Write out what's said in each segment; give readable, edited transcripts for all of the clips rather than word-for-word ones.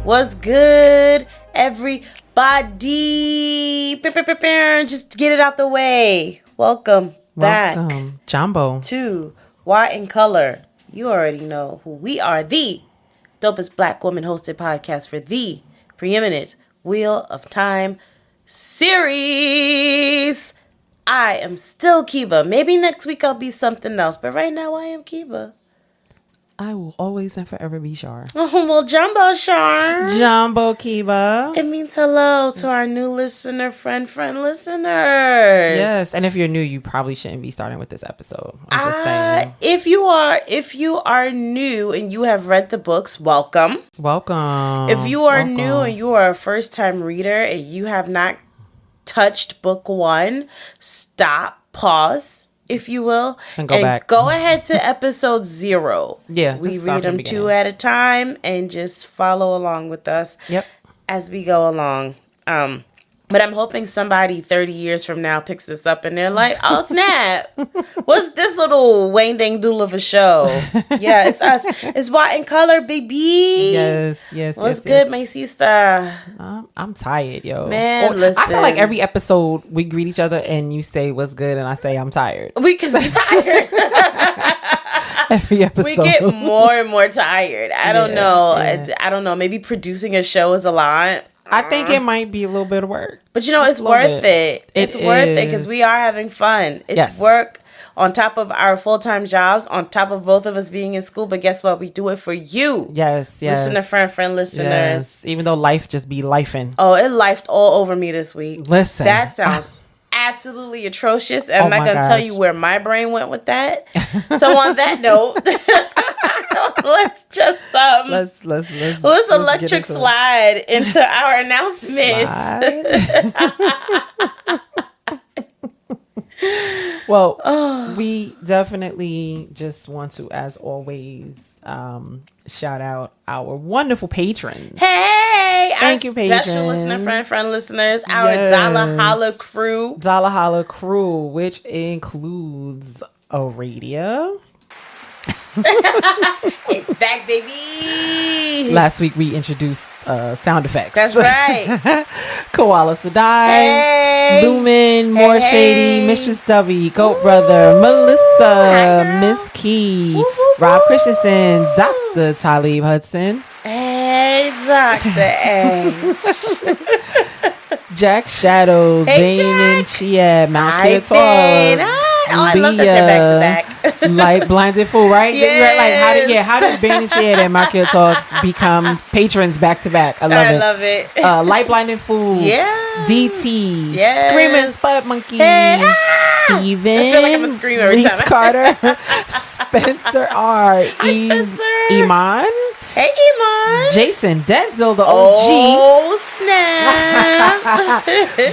What's good, everybody? Just get it out the way. Welcome back, Jumbo, to WoT In Color. You already know who we are, the dopest black woman hosted podcast for the preeminent Wheel of Time series. I am still Keba. Maybe next week I'll be something else, but right now I am Keba. I will always and forever be Shar. Oh, well, Jumbo Shar. Jumbo Keba. It means hello to our new listener, friend listeners. Yes, and if you're new, you probably shouldn't be starting with this episode. I'm just saying. If you are new and you have read the books, welcome. If you are new and you are a first-time reader and you have not touched book 1, stop, pause, if you will, and go back. Go ahead to episode 0. Yeah, we read them 2 at a time and just follow along with us. Yep. As we go along. But I'm hoping somebody 30 years from now picks this up and they're like, oh, snap. What's this little Wayne Dang Doodle of a show? Yeah, it's us. It's WoT In Color, baby. Yes. What's good, my sister? I'm tired, yo. Man, listen. I feel like every episode we greet each other and you say what's good and I say I'm tired. Because we tired. Every episode. We get more and more tired. I don't know. I don't know. Maybe producing a show is a lot. I think it might be a little bit of work. But it's worth it. It's worth it because we are having fun. It's work on top of our full-time jobs, on top of both of us being in school. But guess what? We do it for you. Yes. Listener, friend listeners. Yes. Even though life just be lifing. Oh, it lifed all over me this week. Listen. That sounds absolutely atrocious. And I'm not going to tell you where my brain went with that. So on that note... let's just let's electric slide into our announcements. Well, we definitely just want to, as always, shout out our wonderful patrons. Hey, thank our you, patrons. Special listener, friend listeners, our Dollar Holla crew, which includes Aradia. It's back, baby. Last week we introduced sound effects. That's right. Koala Sadai, Lumen, More Shady, Mistress W, Goat Brother, Melissa, Miss Key, Rob Christensen, Dr. Talib Hudson. Hey, Dr. H. Jack Shadows, Damon Chiad, Mount Kia Talk. I love that they're back to back. Light Blinded Fool, right? Yes. How does Bane and Chiad and Mount Kia Talks become patrons back to back? I love it. Light Blinded Fool, DT, Screaming Spud Monkey, Steven, I feel like I'm a scream every time. Carter, Spencer R, Spencer. Iman. Hey, Emond. Jason Denzel, the OG. Oh, snap.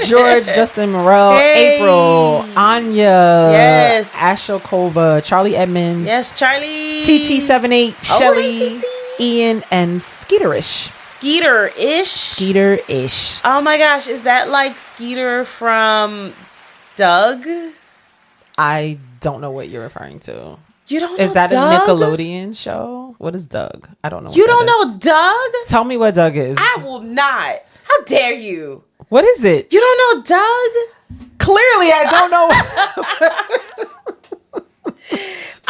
George, Justin Morel, April, Anya. Yes. Ashokova, Charlie Edmonds. Yes, Charlie. TT78, Shelly, hey, Ian, and Skeeterish. Skeeterish. Oh, my gosh. Is that like Skeeter from Doug? I don't know what you're referring to. You don't know Is that Doug? a Nickelodeon show? What is Doug? I don't know. You don't know Doug? Tell me what Doug is. I will not. How dare you? What is it? You don't know Doug? Clearly, I don't know.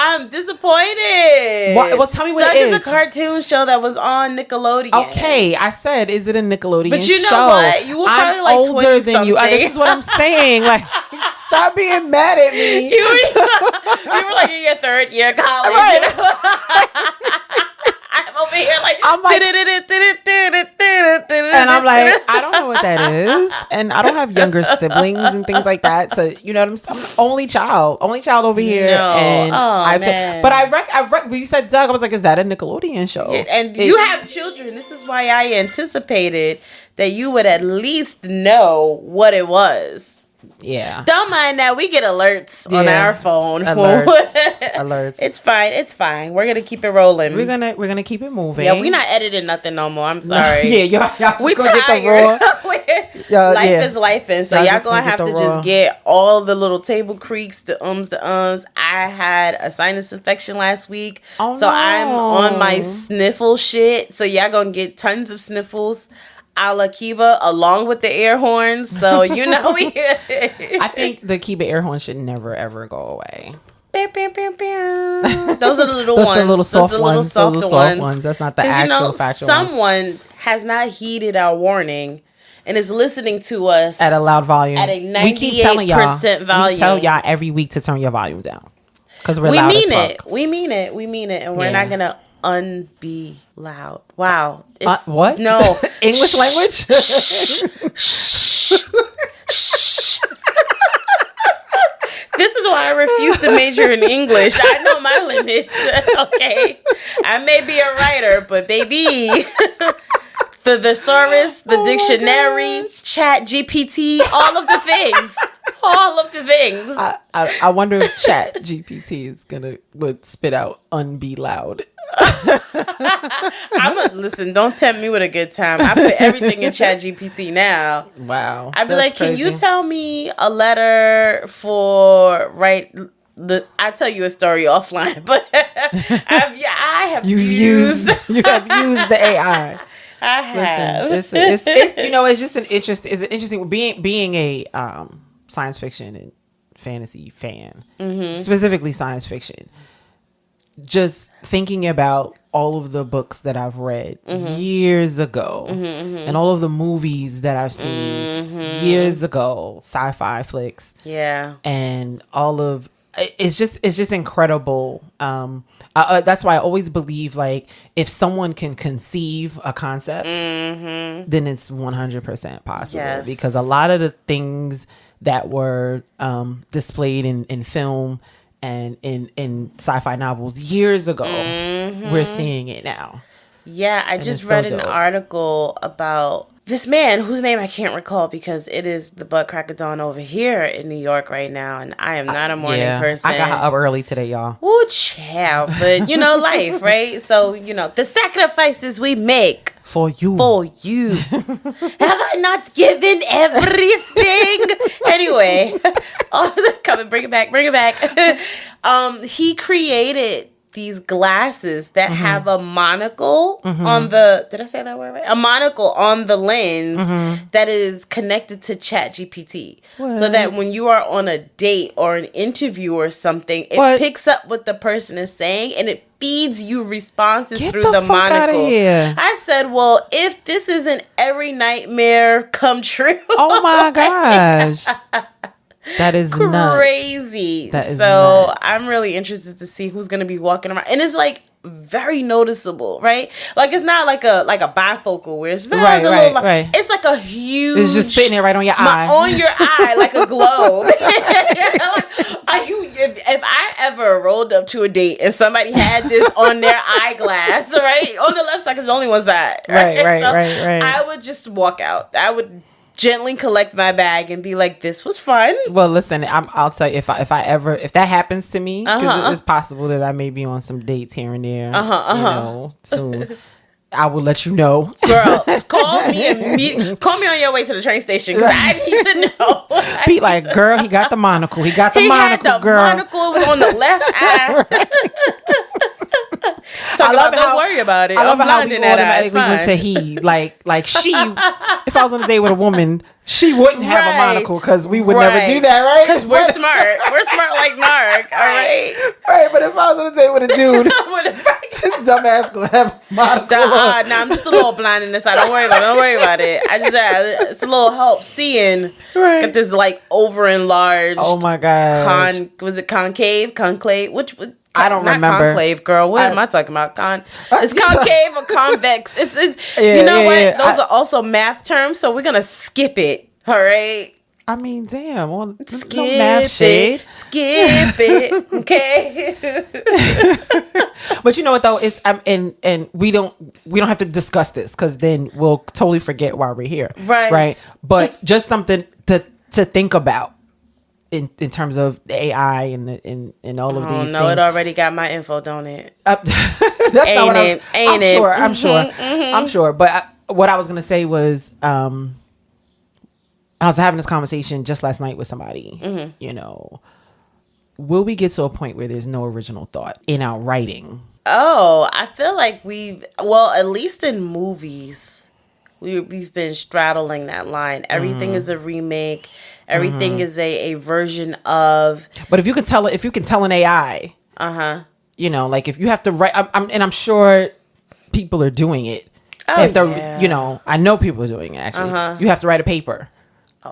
I'm disappointed. Well, tell me what Doug it is. Doug is a cartoon show that was on Nickelodeon. Okay, I said, is it a Nickelodeon show? But you know what? You were probably I'm like older 20 than you. something. This is what I'm saying. Like, stop being mad at me. You were like in your 3rd year of college. Right. You know? I'm over here like, and I'm like, I don't know what that is, and I don't have younger siblings and things like that. So you know what I'm an only child over here. No. And man. But I when you said Doug, I was like, is that a Nickelodeon show? And you have children. This is why I anticipated that you would at least know what it was. Yeah. Don't mind that. We get alerts on our phone. Alerts. It's fine. We're gonna keep it rolling. We're gonna keep it moving. Yeah, we're not editing nothing no more. I'm sorry. Y'all we gonna tired. get the raw. life is life, and so y'all gonna have to just get all the little table creaks, the the ums. I had a sinus infection last week, so I'm on my sniffle shit. So y'all gonna get tons of sniffles, a la Keba, along with the air horns. So you know, I think the Keba air horn should never ever go away. Those are the little ones. The little soft ones. That's not the actual factual someone ones. Has not heeded our warning and is listening to us at a loud volume. At a 98% volume. We tell y'all every week to turn your volume down because we loud as fuck. We mean it, and we're not gonna unbe loud. Wow. What? No. English language. This is why I refuse to major in English. I know my limits. Okay. I may be a writer, but baby, the thesaurus, the dictionary, Chat GPT, all of the things. All of the things. I wonder if Chat GPT would spit out unbe loud. Listen, don't tempt me with a good time. I put everything in Chat GPT now. Wow. I'd be like, can you tell me a letter for I'll tell you a story offline, but I have used the AI. I have. Listen, it's it's just an interesting being a science fiction and fantasy fan, specifically science fiction. Just thinking about all of the books that I've read years ago and all of the movies that I've seen years ago, sci-fi flicks. Yeah. And all of it's just incredible. That's why I always believe, like, if someone can conceive a concept, then it's 100% possible. Yes. Because a lot of the things that were displayed in film and in sci-fi novels years ago, we're seeing it now. Yeah, I just read an article about this man whose name I can't recall because it is the butt crack of dawn over here in New York right now, and I am not a morning person. I got up early today, y'all. Ooh, child. But, life, right? So, the sacrifices we make. For you. Have I not given everything? Anyway. Come and bring it back. He created these glasses that have a monocle on the, did I say that word right? A monocle on the lens that is connected to Chat GPT. So that when you are on a date or an interview or something, it picks up what the person is saying and it feeds you responses through the monocle. I said, well, if this isn't every nightmare come true. Oh my gosh. That is crazy. That is so nuts. I'm really interested to see who's gonna be walking around, and it's like very noticeable, right? Like it's not like a bifocal where it's not right. It's like a huge. It's just sitting there right on your eye, like a globe. Are you? If I ever rolled up to a date and somebody had this on their eyeglass, right on the left side, because it's only one side, right. I would just walk out. I would gently collect my bag and be like, this was fun. Well, listen, I'll tell you, if that happens to me, because it's possible that I may be on some dates here and there, soon. I will let you know. Girl, call me on your way to the train station because I need to know. Be like, girl, he got the monocle. He got the monocle, girl. Monocle was on the left eye. Don't worry about it. I love how we automatically went to he. Like she, if I was on a date with a woman, she wouldn't have a monocle because we would never do that, right? Because we're smart. We're smart like Mark, all right? Right, but if I was on a date with a dude, this dumbass gonna have a monocle. I'm just a little blind in this side. Don't worry about it. I just it's a little help seeing. Right. Got this like over enlarged. Oh my god. Was it concave? Conclave? I don't remember. Conclave, girl. What am I talking about? It's concave or convex. It's you know what? Yeah. Those are also math terms, so we're gonna skip it. All right. I mean, damn. Well, skip no math shade. Skip it. Okay. But you know what though? It's and we don't have to discuss this because then we'll totally forget why we're here. Right. But just something to think about. In terms of the AI and all of these things. It already got my info, don't it? That's not what I'm sure. I'm sure. But what I was going to say was I was having this conversation just last night with somebody, you know, will we get to a point where there's no original thought in our writing? Oh, I feel like at least in movies, we've been straddling that line. Everything is a remake. Everything is a version of. But if you can tell an AI, you know, like if you have to write, I'm sure people are doing it. Oh, you know, I know people are doing it actually. You have to write a paper,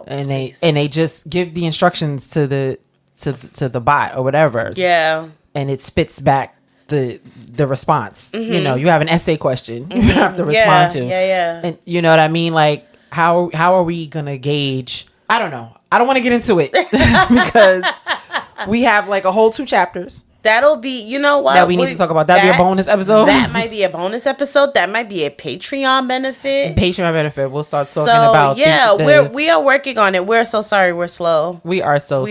and they just give the instructions to the bot or whatever. Yeah, and it spits back the response. You know, you have an essay question you have to respond to. Yeah. And you know what I mean? Like how are we gonna gauge? I don't know. I don't want to get into it because we have like a whole 2 chapters. That'll be, you know what? That we need to talk about. That'll be a bonus episode. That might be a bonus episode. That might be a Patreon benefit. We'll start talking about. Yeah, we are working on it. We're so sorry. We're slow. We are slow.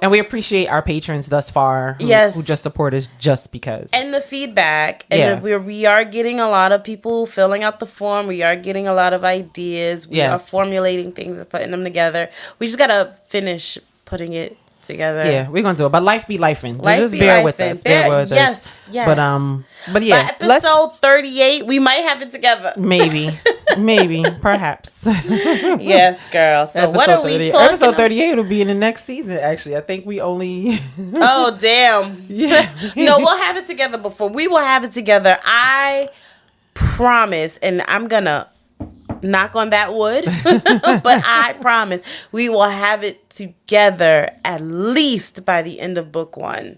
And we appreciate our patrons thus far. Who just support us just because. And the feedback. And we are getting a lot of people filling out the form. We are getting a lot of ideas. We are formulating things and putting them together. We just got to finish putting it together. Yeah, we're gonna do it. But life be lifing. Just bear with us. Bear with us. Yes. But yeah. By episode 38, we might have it together. Maybe, perhaps. Yes, girl. So what are we talking? Episode 38 will be in the next season. Actually, I think we only. Oh damn! Yeah. No, we'll have it together before. We will have it together. I promise, and I'm gonna knock on that wood, but I promise we will have it together at least by the end of book 1.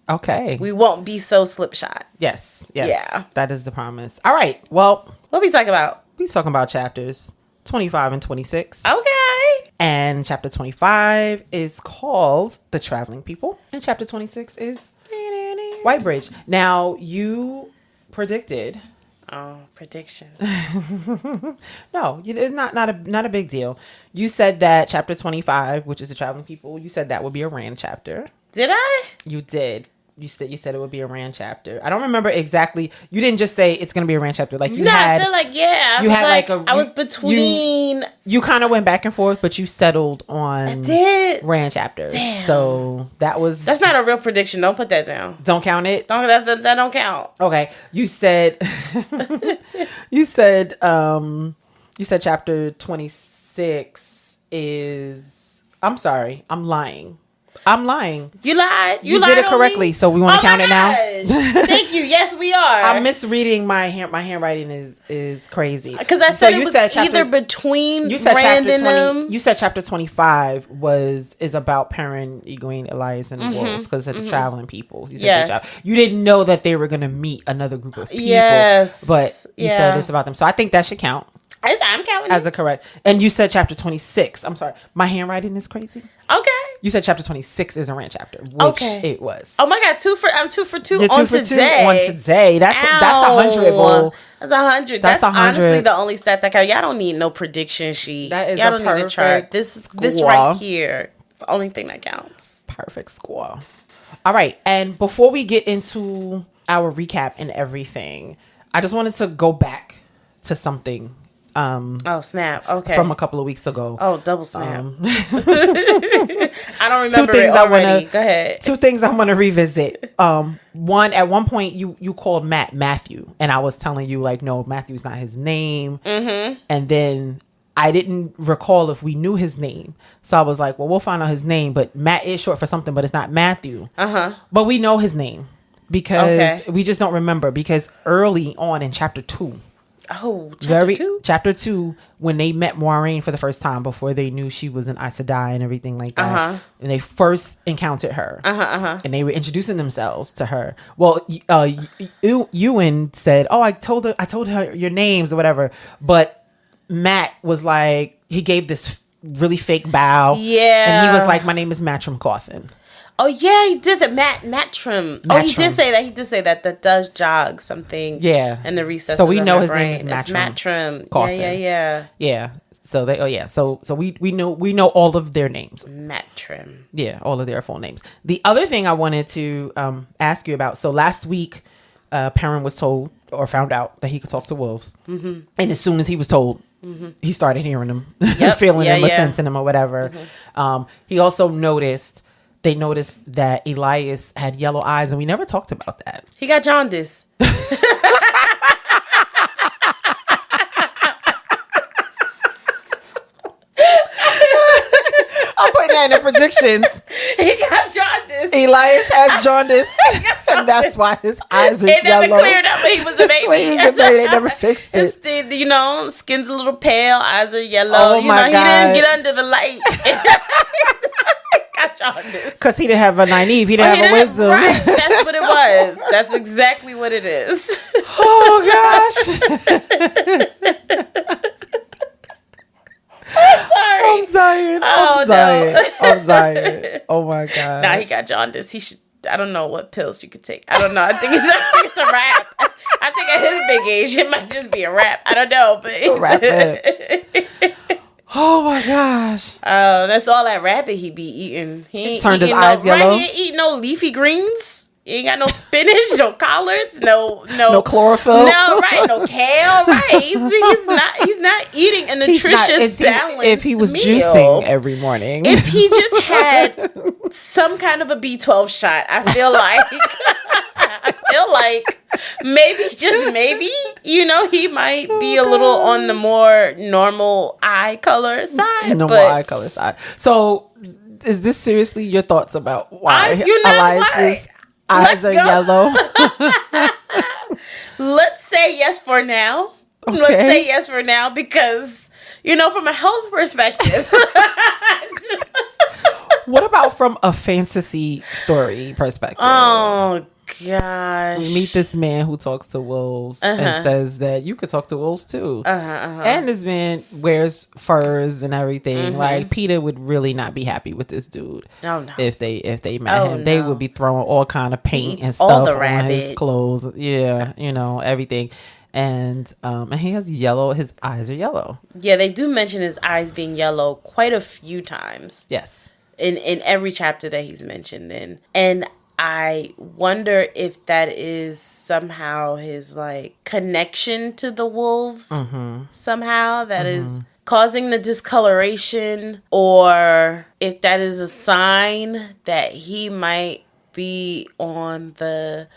Okay. We won't be so slipshod. Yes. Yeah. That is the promise. All right. Well, what are we talking about? We're talking about chapters 25 and 26. Okay. And chapter 25 is called The Traveling People. And chapter 26 is White Bridge. Now, you predicted... Oh, predictions. No, it's not a big deal. You said that chapter 25, which is the traveling people, you said that would be a Rand chapter. Did I? You did. You said it would be a Rand chapter. I don't remember exactly. You didn't just say it's going to be a Rand chapter. Like I feel like I was between. You kind of went back and forth, but you settled on Rand chapter. Damn. So that's not a real prediction. Don't put that down. Don't count it. That don't count. Okay. You said chapter 26 is. I'm sorry. I'm lying. You lied. You did it correctly, so we want to count it now. Thank you. Yes, we are. I'm misreading my handwriting is crazy. Because I said it was either between Rand and them. You said chapter 25 is about Perrin, Egwene, Elias, and the wolves because it's the traveling people. You said you didn't know that they were going to meet another group of people. Yes, but you said it's about them, so I think that should count. I'm counting as a correct. And you said chapter 26. I'm sorry, my handwriting is crazy. Okay. You said chapter 26 is a Rand chapter, which it was. Oh my God, I'm 2 for 2 You're on 2 for today. 2 on today. That's 100. Bro. That's 100. That's 100. Honestly the only stat that counts. Y'all don't need no prediction sheet. That is y'all don't need a chart. This right here, the only thing that counts. Perfect score. All right, and before we get into our recap and everything, I just wanted to go back to something. Oh snap! Okay, from a couple of weeks ago. Oh, double snap! I don't remember it already. Go ahead. 2 things I want to revisit. One, at one point you called Matt Matthew, and I was telling you like, no, Matthew's not his name. Mm-hmm. And then I didn't recall if we knew his name, so I was like, well, we'll find out his name. But Matt is short for something, but it's not Matthew. But we know his name because we just don't remember because early on in chapter 2. Oh, chapter 2, when they met Moiraine for the first time before they knew she was an Aes Sedai and everything like that, and they first encountered her, and they were introducing themselves to her. Well, Ewan said, "Oh, I told her your names or whatever," but Matt was like, he gave this really fake bow, and he was like, "My name is Matrim Cawthon." Oh yeah, he did it. Matrim. Oh, he did say that. He did say that. That does jog something. Yeah. In the recesses. So we know of his brain. name is Matrim. It's Matrim. Cawthon. Yeah. So they. Oh yeah. So we know all of their names. Matrim. Yeah, all of their full names. The other thing I wanted to ask you about. So last week, Perrin was told or found out that he could talk to wolves, and as soon as he was told, he started hearing them, feeling them, or sensing them, or whatever. He also noticed that Elias had yellow eyes, and we never talked about that. He got jaundice. I'm putting that in the predictions. He got jaundice. Elias has jaundice, and that's why his eyes are yellow. It never cleared up when he was a baby. When he was a baby, they never fixed it. Skin's a little pale, eyes are yellow. Oh my God. He didn't get under the light. Got jaundice. Because he didn't have a naive. He didn't have a wisdom. Right. That's what it was. That's exactly what it is. Oh, gosh. Sorry. I'm dying. I'm dying. Oh my God. Nah, he got jaundice. He should. I don't know what pills you could take. I don't know. I think it's a wrap. I think at his big age, it might just be a wrap. I don't know, but it's a wrap. Oh my gosh. That's all that rabbit he be eating. He ain't turned his eyes yellow. Right, he ain't eating no leafy greens. He ain't got no spinach, no collards, no chlorophyll. No, right, no kale, right. He's not eating a nutritious, balanced if he was meal. Juicing every morning. If he just had some kind of a B12 shot, I feel like maybe, just maybe, he might be a little on the more normal eye color side. So is this seriously your thoughts about why Elias's eyes are yellow? Let's say yes for now. Okay. Let's say yes for now because, from a health perspective. What about from a fantasy story perspective? Oh, gosh. We meet this man who talks to wolves and says that you could talk to wolves too. And this man wears furs and everything. Like, Peter would really not be happy with this dude. Oh, no. If they met him. No. They would be throwing all kind of paint and stuff on his clothes. Yeah, everything. And he has his eyes are yellow. Yeah, they do mention his eyes being yellow quite a few times. Yes. In every chapter that he's mentioned in. And I wonder if that is somehow his connection to the wolves somehow that is causing the discoloration, or if that is a sign that he might be on the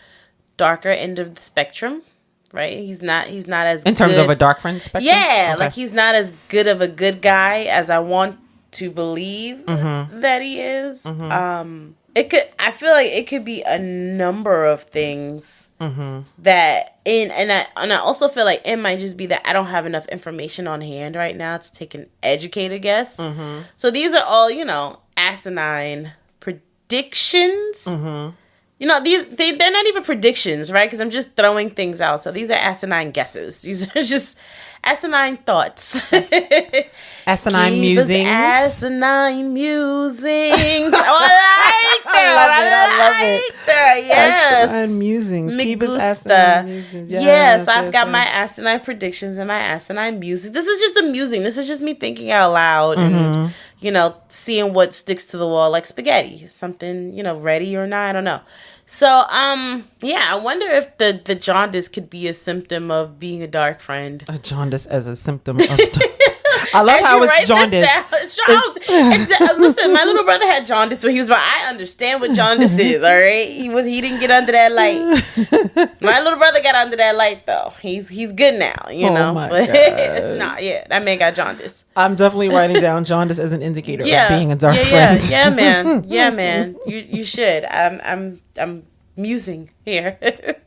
darker end of the spectrum. Right? He's not as in terms of a Darkfriend spectrum? Yeah, okay. He's not as good of a good guy as I want to believe that he is. I feel like it could be a number of things that I also feel like it might just be that I don't have enough information on hand right now to take an educated guess. So these are all, asinine predictions. These they're not even predictions, right? Because I'm just throwing things out. So these are asinine guesses. These are just asinine thoughts. Asinine musings. Asinine musings. Oh, I like that. I love it. That. Yes. Asinine musings. Me gusta. Yes, I've got my asinine predictions and my asinine musings. This is just amusing. This is just me thinking out loud and, seeing what sticks to the wall like spaghetti. Something, ready or not, I don't know. So, I wonder if the jaundice could be a symptom of being a dark friend. A jaundice as a symptom of... I love how it's jaundice. Listen, my little brother had jaundice when he was born. I understand what jaundice is, all right? He didn't get under that light. My little brother got under that light, though. He's good now, know? My but that man got jaundice. I'm definitely writing down jaundice as an indicator of being a dark friend. Yeah, man. Yeah, man. You should. I'm musing here.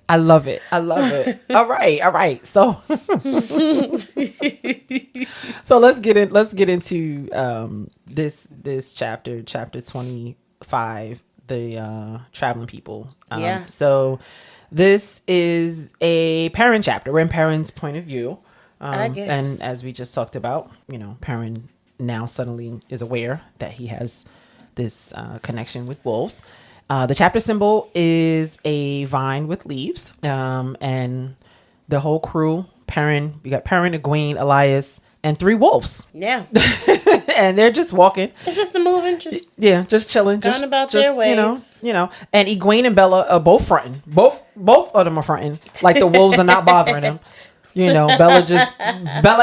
I love it. All right. So let's get into this chapter 25, the traveling people. So this is a Perrin chapter. We're in Perrin's point of view. I guess. And as we just talked about, Perrin now suddenly is aware that he has this connection with wolves. The chapter symbol is a vine with leaves. And the whole crew, we got Perrin, Egwene, Elias, and 3 wolves. Yeah. And they're just walking. It's just moving, just chilling, going about their ways. And Egwene and Bella are both fronting. Both of them are fronting. Like the wolves are not bothering them. You know, Bella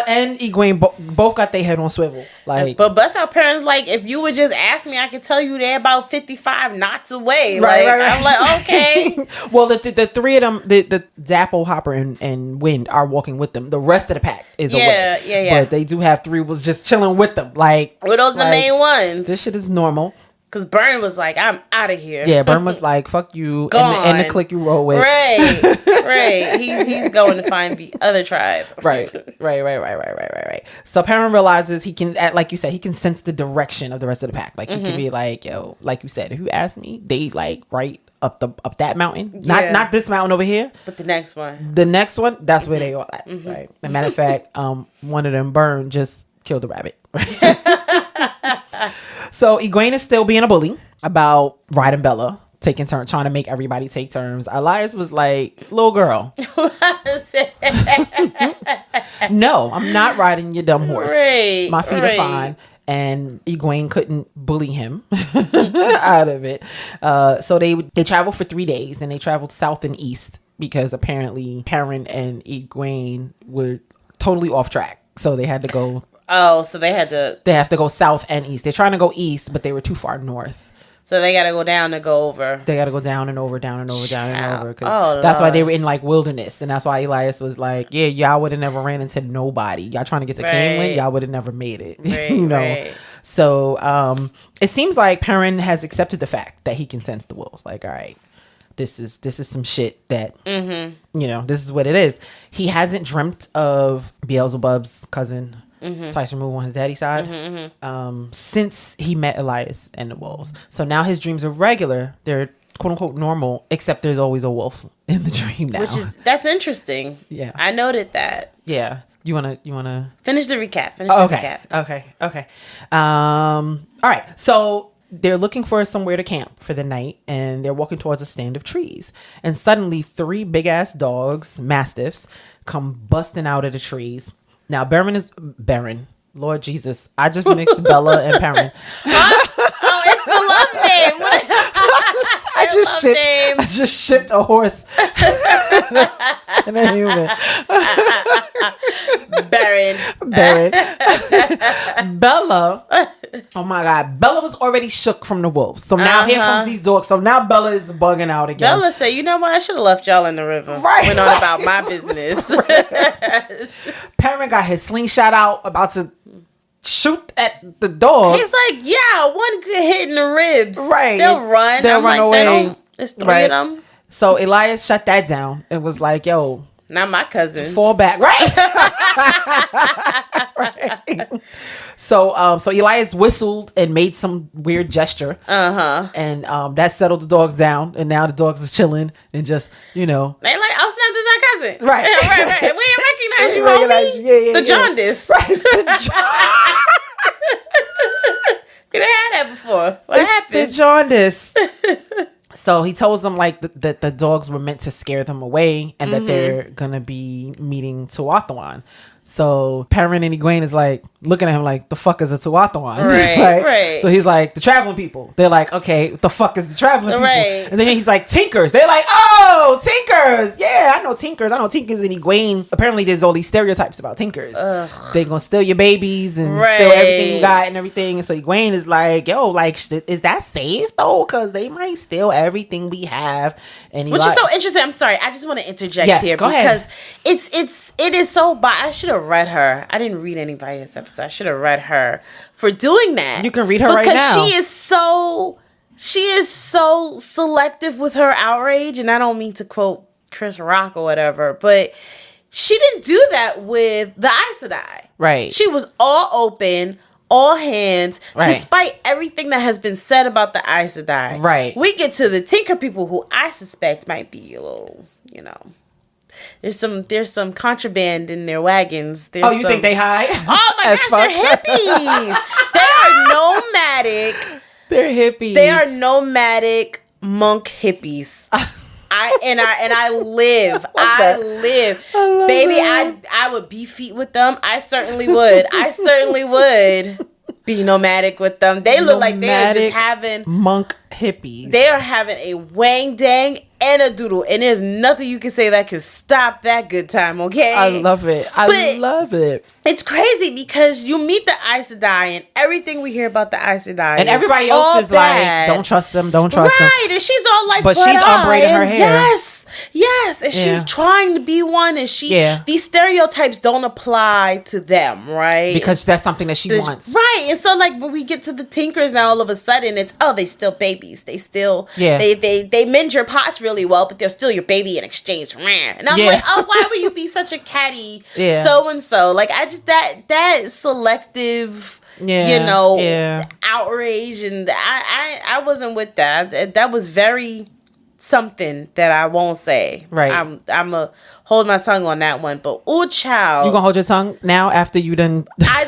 and Egwene both got their head on swivel. Like, but bust out parents, like, if you would just ask me, I could tell you they're about 55 knots away. Right. I'm like, okay. Well, the three of them, the Zappo, Hopper, and Wind are walking with them. The rest of the pack is away. Yeah. But they do have three was just chilling with them. Like, were those the main ones? This shit is normal. Because Burn was like, I'm out of here. Yeah, Burn was like, fuck you. And the clique you roll with. Right. He's going to find the other tribe. Right. So Perrin realizes he can, like you said, he can sense the direction of the rest of the pack. Like, he can be like, yo, like you said, if you ask me, they like right up that mountain. Not this mountain over here. But the next one. That's where they all at. Right. As a matter of fact, one of them, Burn, just killed the rabbit. So Egwene is still being a bully about riding Bella, taking turns, trying to make everybody take turns. Elias was like, little girl. No, I'm not riding your dumb horse. Right, my feet are fine. And Egwene couldn't bully him out of it. So they traveled for 3 days, and they traveled south and east because apparently Perrin and Egwene were totally off track. So they had to go... Oh, so they have to go south and east. They're trying to go east, but they were too far north. So they got to go down to go over. They got to go down and over. That's why they were in like wilderness. And that's why Elias was like, yeah, y'all would have never ran into nobody. Y'all trying to get to Camelin, y'all would have never made it. Right, you know? Right. So it seems like Perrin has accepted the fact that he can sense the wolves. Like, all right, this is some shit that, you know, this is what it is. He hasn't dreamt of Beelzebub's cousin, twice removed on his daddy's side, since he met Elias and the wolves. So now his dreams are regular. They're quote unquote normal, except there's always a wolf in the dream now. That's interesting. Yeah. I noted that. Yeah. You wanna finish the recap. Okay. All right. So they're looking for somewhere to camp for the night, and they're walking towards a stand of trees. And suddenly 3 big ass dogs, mastiffs, come busting out of the trees. Now, Baron. Lord Jesus. I just mixed Bella and Perrin. Oh, it's the love name. I just shipped a horse and a human. Baron. Bella. Oh my God. Bella was already shook from the wolves. So now here comes these dogs. So now Bella is bugging out again. Bella said, you know what? I should have left y'all in the river. Right. Went on about my business. Perrin got his slingshot out, about to shoot at the dog. He's like, yeah, one good hit in the ribs. Right. They'll run. They'll run away. There's 3 of them. So Elias shut that down. It was like, yo, not my cousins. Fall back. Right. Right. So Elias whistled and made some weird gesture. And that settled the dogs down. And now the dogs is chilling and just, you know. They like, oh snap, this is our cousin. Right. Right. We didn't recognize you, homie. Yeah, the Jaundiced. Right. It's the You done had that before. What happened? The Jaundiced. So he tells them like that the dogs were meant to scare them away, and that they're gonna be meeting TEoTW. So Perrin and Egwene is like looking at him like, the fuck is a TEoTW? Right. So he's like, the traveling people. They're like, okay, what the fuck is the traveling people? Right. And then he's like, Tinkers. They're like, oh, Tinkers. Yeah, I know Tinkers. And Egwene. Apparently there's all these stereotypes about Tinkers. They're gonna steal your babies and steal everything you got and everything. And so Egwene is like, yo, like, is that safe though? Because they might steal everything we have. And which is so interesting. I'm sorry, I just want to interject here because ahead. it is so I should have read her. I didn't read anybody this episode. I should have read her for doing that. You can read her right now. Because she is so selective with her outrage, and I don't mean to quote Chris Rock or whatever, but she didn't do that with the Aes Sedai. Right. She was all open, all hands, despite everything that has been said about the Aes Sedai. Right. We get to the Tinker people, who I suspect might be a little, you know, there's some contraband in their wagons. You think they hide? Oh my gosh, they're hippies. They are nomadic. They're hippies. They are nomadic monk hippies. I live. Baby, I would beef feet with them. I certainly would. be nomadic with them. They look like they're just having monk hippies. They are having a wang dang and a doodle, and there's nothing you can say that can stop that good time. Okay, I love it. I love it. It's crazy because you meet the Aes Sedai, and everything we hear about the Aes Sedai, and everybody else is bad. Like, don't trust them, don't trust them. Right, and she's all like, but she's unbraiding her hair. Yes, and she's trying to be one, and these stereotypes don't apply to them, right? Because that's something that she wants. Right, and so like when we get to the Tinkers now, all of a sudden it's, they still babies. They still, they mend your pots really well, but they're still your baby in exchange for rent. And I'm like, why would you be such a catty so-and-so? Like, I just, that selective... outrage, and I wasn't with that. That was very something that I won't say. Right. I'm a hold my tongue on that one. But child, you gonna hold your tongue now after you done? I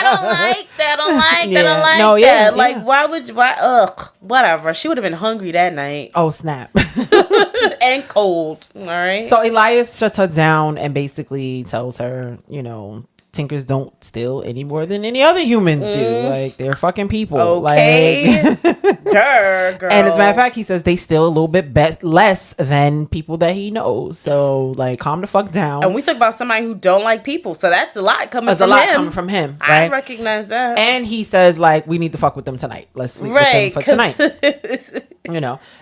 don't like that. I don't like that. Like, why would you? Whatever. She would have been hungry that night. Oh snap! And cold. All right. So Elias shuts her down and basically tells her, Tinkers don't steal any more than any other humans do. Like, they're fucking people. Okay. Girl. And as a matter of fact, he says they steal a little bit less than people that he knows. So, like, calm the fuck down. And we talk about somebody who don't like people. So that's a lot coming from him. Right? I recognize that. And he says, like, we need to fuck with them tonight. Let's sleep with them for tonight.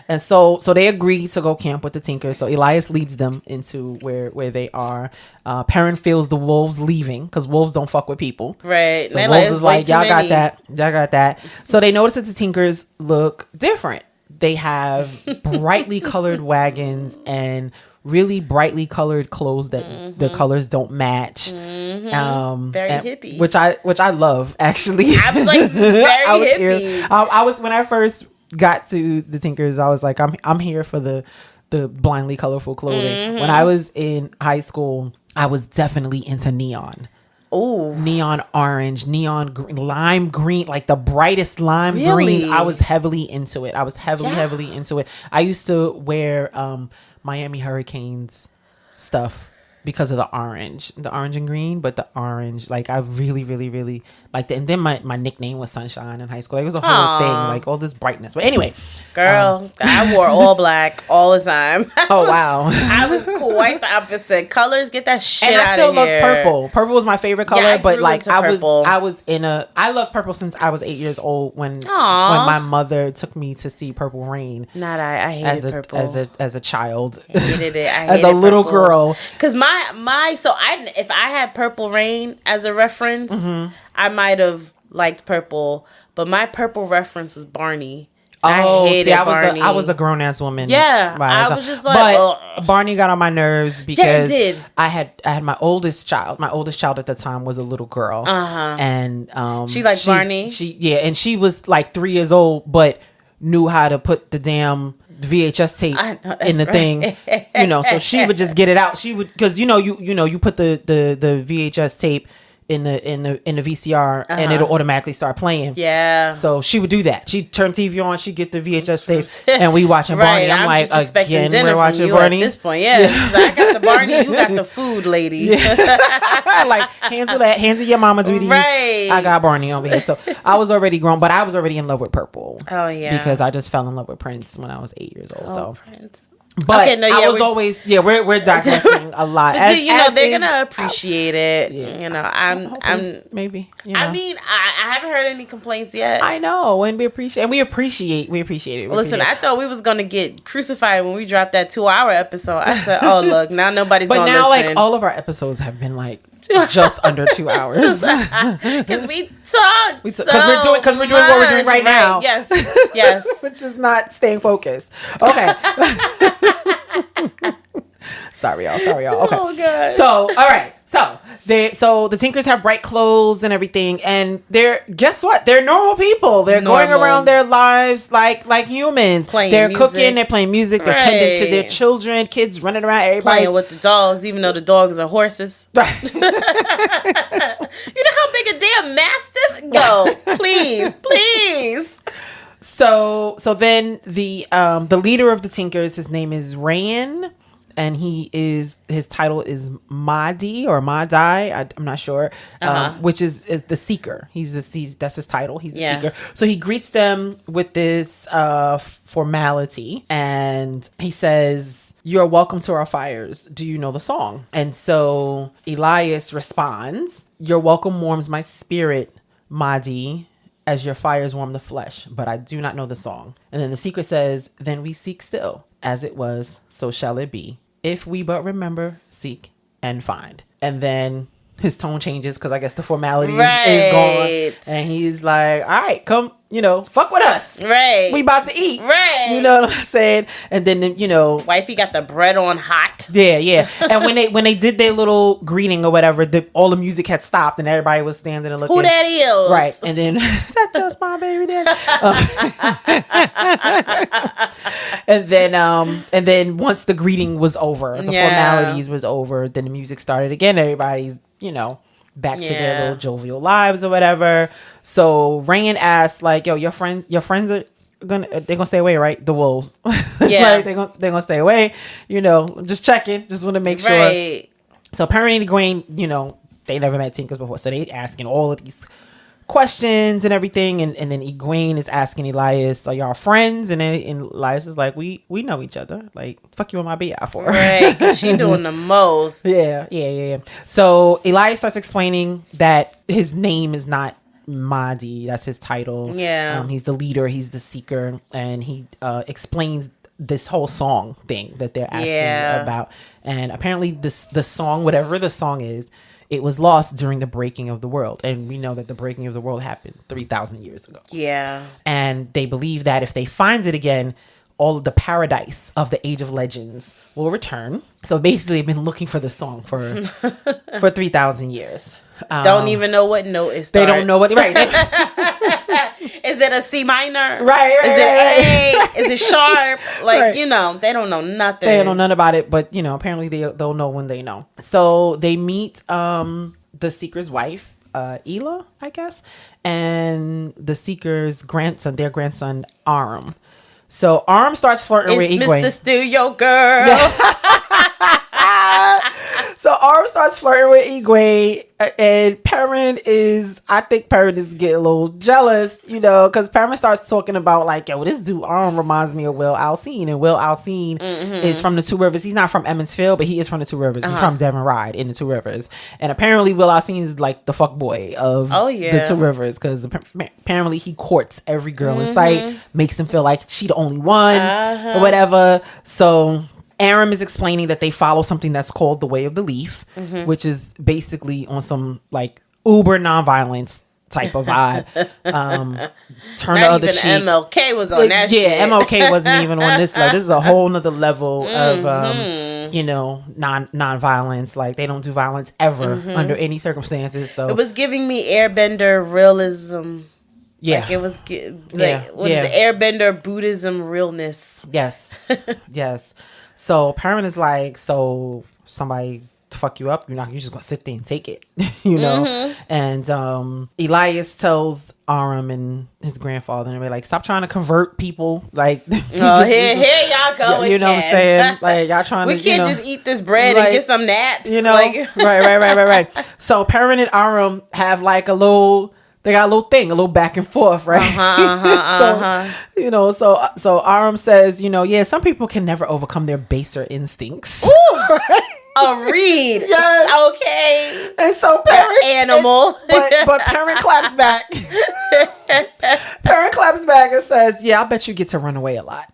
And so they agree to go camp with the Tinkers. So Elias leads them into where they are. Perrin feels the wolves leaving because wolves don't fuck with people. Right. So wolves is like, y'all got that. So they notice that the Tinkers look different. They have brightly colored wagons and really brightly colored clothes that the colors don't match. Very hippie. Which I love, actually. I was like, very hippie. I was, when I first got to the Tinkers, I was like, I'm here for the blindly colorful clothing. When I was in high school, I was definitely into neon. Oh, neon orange, neon green, lime green, like the brightest lime green. I was heavily into it. Heavily into it. I used to wear Miami Hurricanes stuff because of the orange and green, but the orange, like, I really, really, really liked it. And then my nickname was Sunshine in high school. It was a whole thing, like all this brightness. But anyway, girl, I wore all black all the time. Oh wow, I was quite the opposite. Colors, get that shit out of here. And I still love purple. Purple was my favorite color, but like I loved purple since I was 8 years old when my mother took me to see Purple Rain. I hated purple as a child. I hated it. As a little girl, because if I had Purple Rain as a reference, I might have liked purple, but my purple reference was Barney. I hated Barney. I was a grown ass woman. Yeah, I was just like, but Barney got on my nerves because I had my oldest child. My oldest child at the time was a little girl, and she liked Barney. And she was like 3 years old, but knew how to put the damn VHS tape in the thing, so she would just get it out. She would, because you put the VHS tape in the VCR and it'll automatically start playing. Yeah. So she would do that. She'd turn TV on, she'd get the VHS tapes, and we watching Barney. I'm like, again, we're watching Barney at this point. Yeah. So I got the Barney, you got the food, lady. Like, hands to your mama duties. Right. I got Barney over here. So I was already grown, but I was already in love with purple. Oh yeah. Because I just fell in love with Prince when I was 8 years old. So Prince. But I was always we're digressing a lot. But they're gonna appreciate it. Yeah. I'm maybe. I mean, I haven't heard any complaints yet. I know, and we appreciate it. Listen, I thought we was gonna get crucified when we dropped that 2-hour episode. I said, oh look, now nobody's gonna listen. But now, like, all of our episodes have been like just under 2 hours because we talk because we're doing what we're doing right now. Yes. Which is not staying focused. Okay. Sorry y'all. Okay. Oh gosh. So all right. So the Tinkers have bright clothes and everything, and guess what? They're normal people. They're going around their lives like humans. They're cooking, they're playing music, they're tending to their children, kids running around, everybody playing with the dogs, even though the dogs are horses. Right. You know how big a damn mastiff go? Please. So then the leader of the Tinkers, his name is Rayan. and his title is Madi or Madai. I'm not sure, which is the seeker. That's his title. He's the seeker. So he greets them with this formality, and he says, "You're welcome to our fires. Do you know the song?" And so Elias responds, "Your welcome warms my spirit, Madi, as your fires warm the flesh, but I do not know the song." And then the seeker says, "Then we seek still. As it was, so shall it be. If we but remember, seek, and find." And then his tone changes because I guess the formality is gone. And he's like, "All right, come, fuck with us. Right. We about to eat." Right. You know what I'm saying? And then, wifey got the bread on hot. Yeah. And when they did their little greeting or whatever, all the music had stopped and everybody was standing and looking. Who that is? Right. And then, that's just my baby daddy. And then once the greeting was over, the formalities was over, then the music started again. Everybody's, back to their little jovial lives or whatever. So Rain asked, like, "Yo, your friends are they're gonna stay away, right? The wolves." Yeah. Like they're gonna stay away. Just checking. Just want to make sure. Right. So Perrin and Egwene, they never met Tinkers before, so they asking all of these questions and everything, and then Egwene is asking Elias, "Are y'all friends?" And Elias is like, we know each other. Like, fuck you on my BI for. Right, because she doing the most. Yeah. So Elias starts explaining that his name is not Madi, that's his title. Yeah. He's the leader, he's the seeker, and he explains this whole song thing that they're asking about. And apparently the song, whatever the song is, it was lost during the breaking of the world. And we know that the breaking of the world happened 3,000 years ago. Yeah. And they believe that if they find it again, all of the paradise of the Age of Legends will return. So basically, they've been looking for the song for 3,000 years. Don't even know what note it starts. They don't know what. Right. Is it a C minor? Right. Is it A? Is it sharp? Like, they don't know nothing. They don't know nothing about it, but, apparently they'll know when they know. So they meet the Seeker's wife, Ela, I guess, and the Seeker's grandson, their grandson, Aram. So Aram starts flirting with Egwene. Mr. Studio Girl. Yeah. So Aram starts flirting with Egwene, and I think Perrin is getting a little jealous, because Perrin starts talking about, like, "Yo, this dude Aram reminds me of Will Alcine," and Will Alcine is from the Two Rivers. He's not from Emond's Field, but he is from the Two Rivers. He's from Devon Ride in the Two Rivers, and apparently Will Alcine is like the fuck boy of the Two Rivers, because apparently he courts every girl in sight, makes them feel like she the only one or whatever. So Aram is explaining that they follow something that's called the Way of the Leaf, which is basically on some like uber nonviolence type of vibe. Turn the other cheek. MLK was on that shit. Yeah, MLK wasn't even on this level. This is a whole nother level of non-violence. Like, they don't do violence ever under any circumstances. So it was giving me Airbender realism. Yeah, like it was the Airbender Buddhism realness. Yes. So Perrin is like, so somebody fuck you up, you're just gonna sit there and take it, And Elias tells Aram and his grandfather, and they're like, "Stop trying to convert people." Like, here y'all go. You know what I'm saying? Like, y'all trying we to. can't just eat this bread and get some naps. Right. So Perrin and Aram have like a little. They got a little thing, a little back and forth, right? So Aram says, some people can never overcome their baser instincts. A reed. Yes. Okay. And so Perrin, animal. But Perrin claps back. Perrin claps back and says, "Yeah, I bet you get to run away a lot."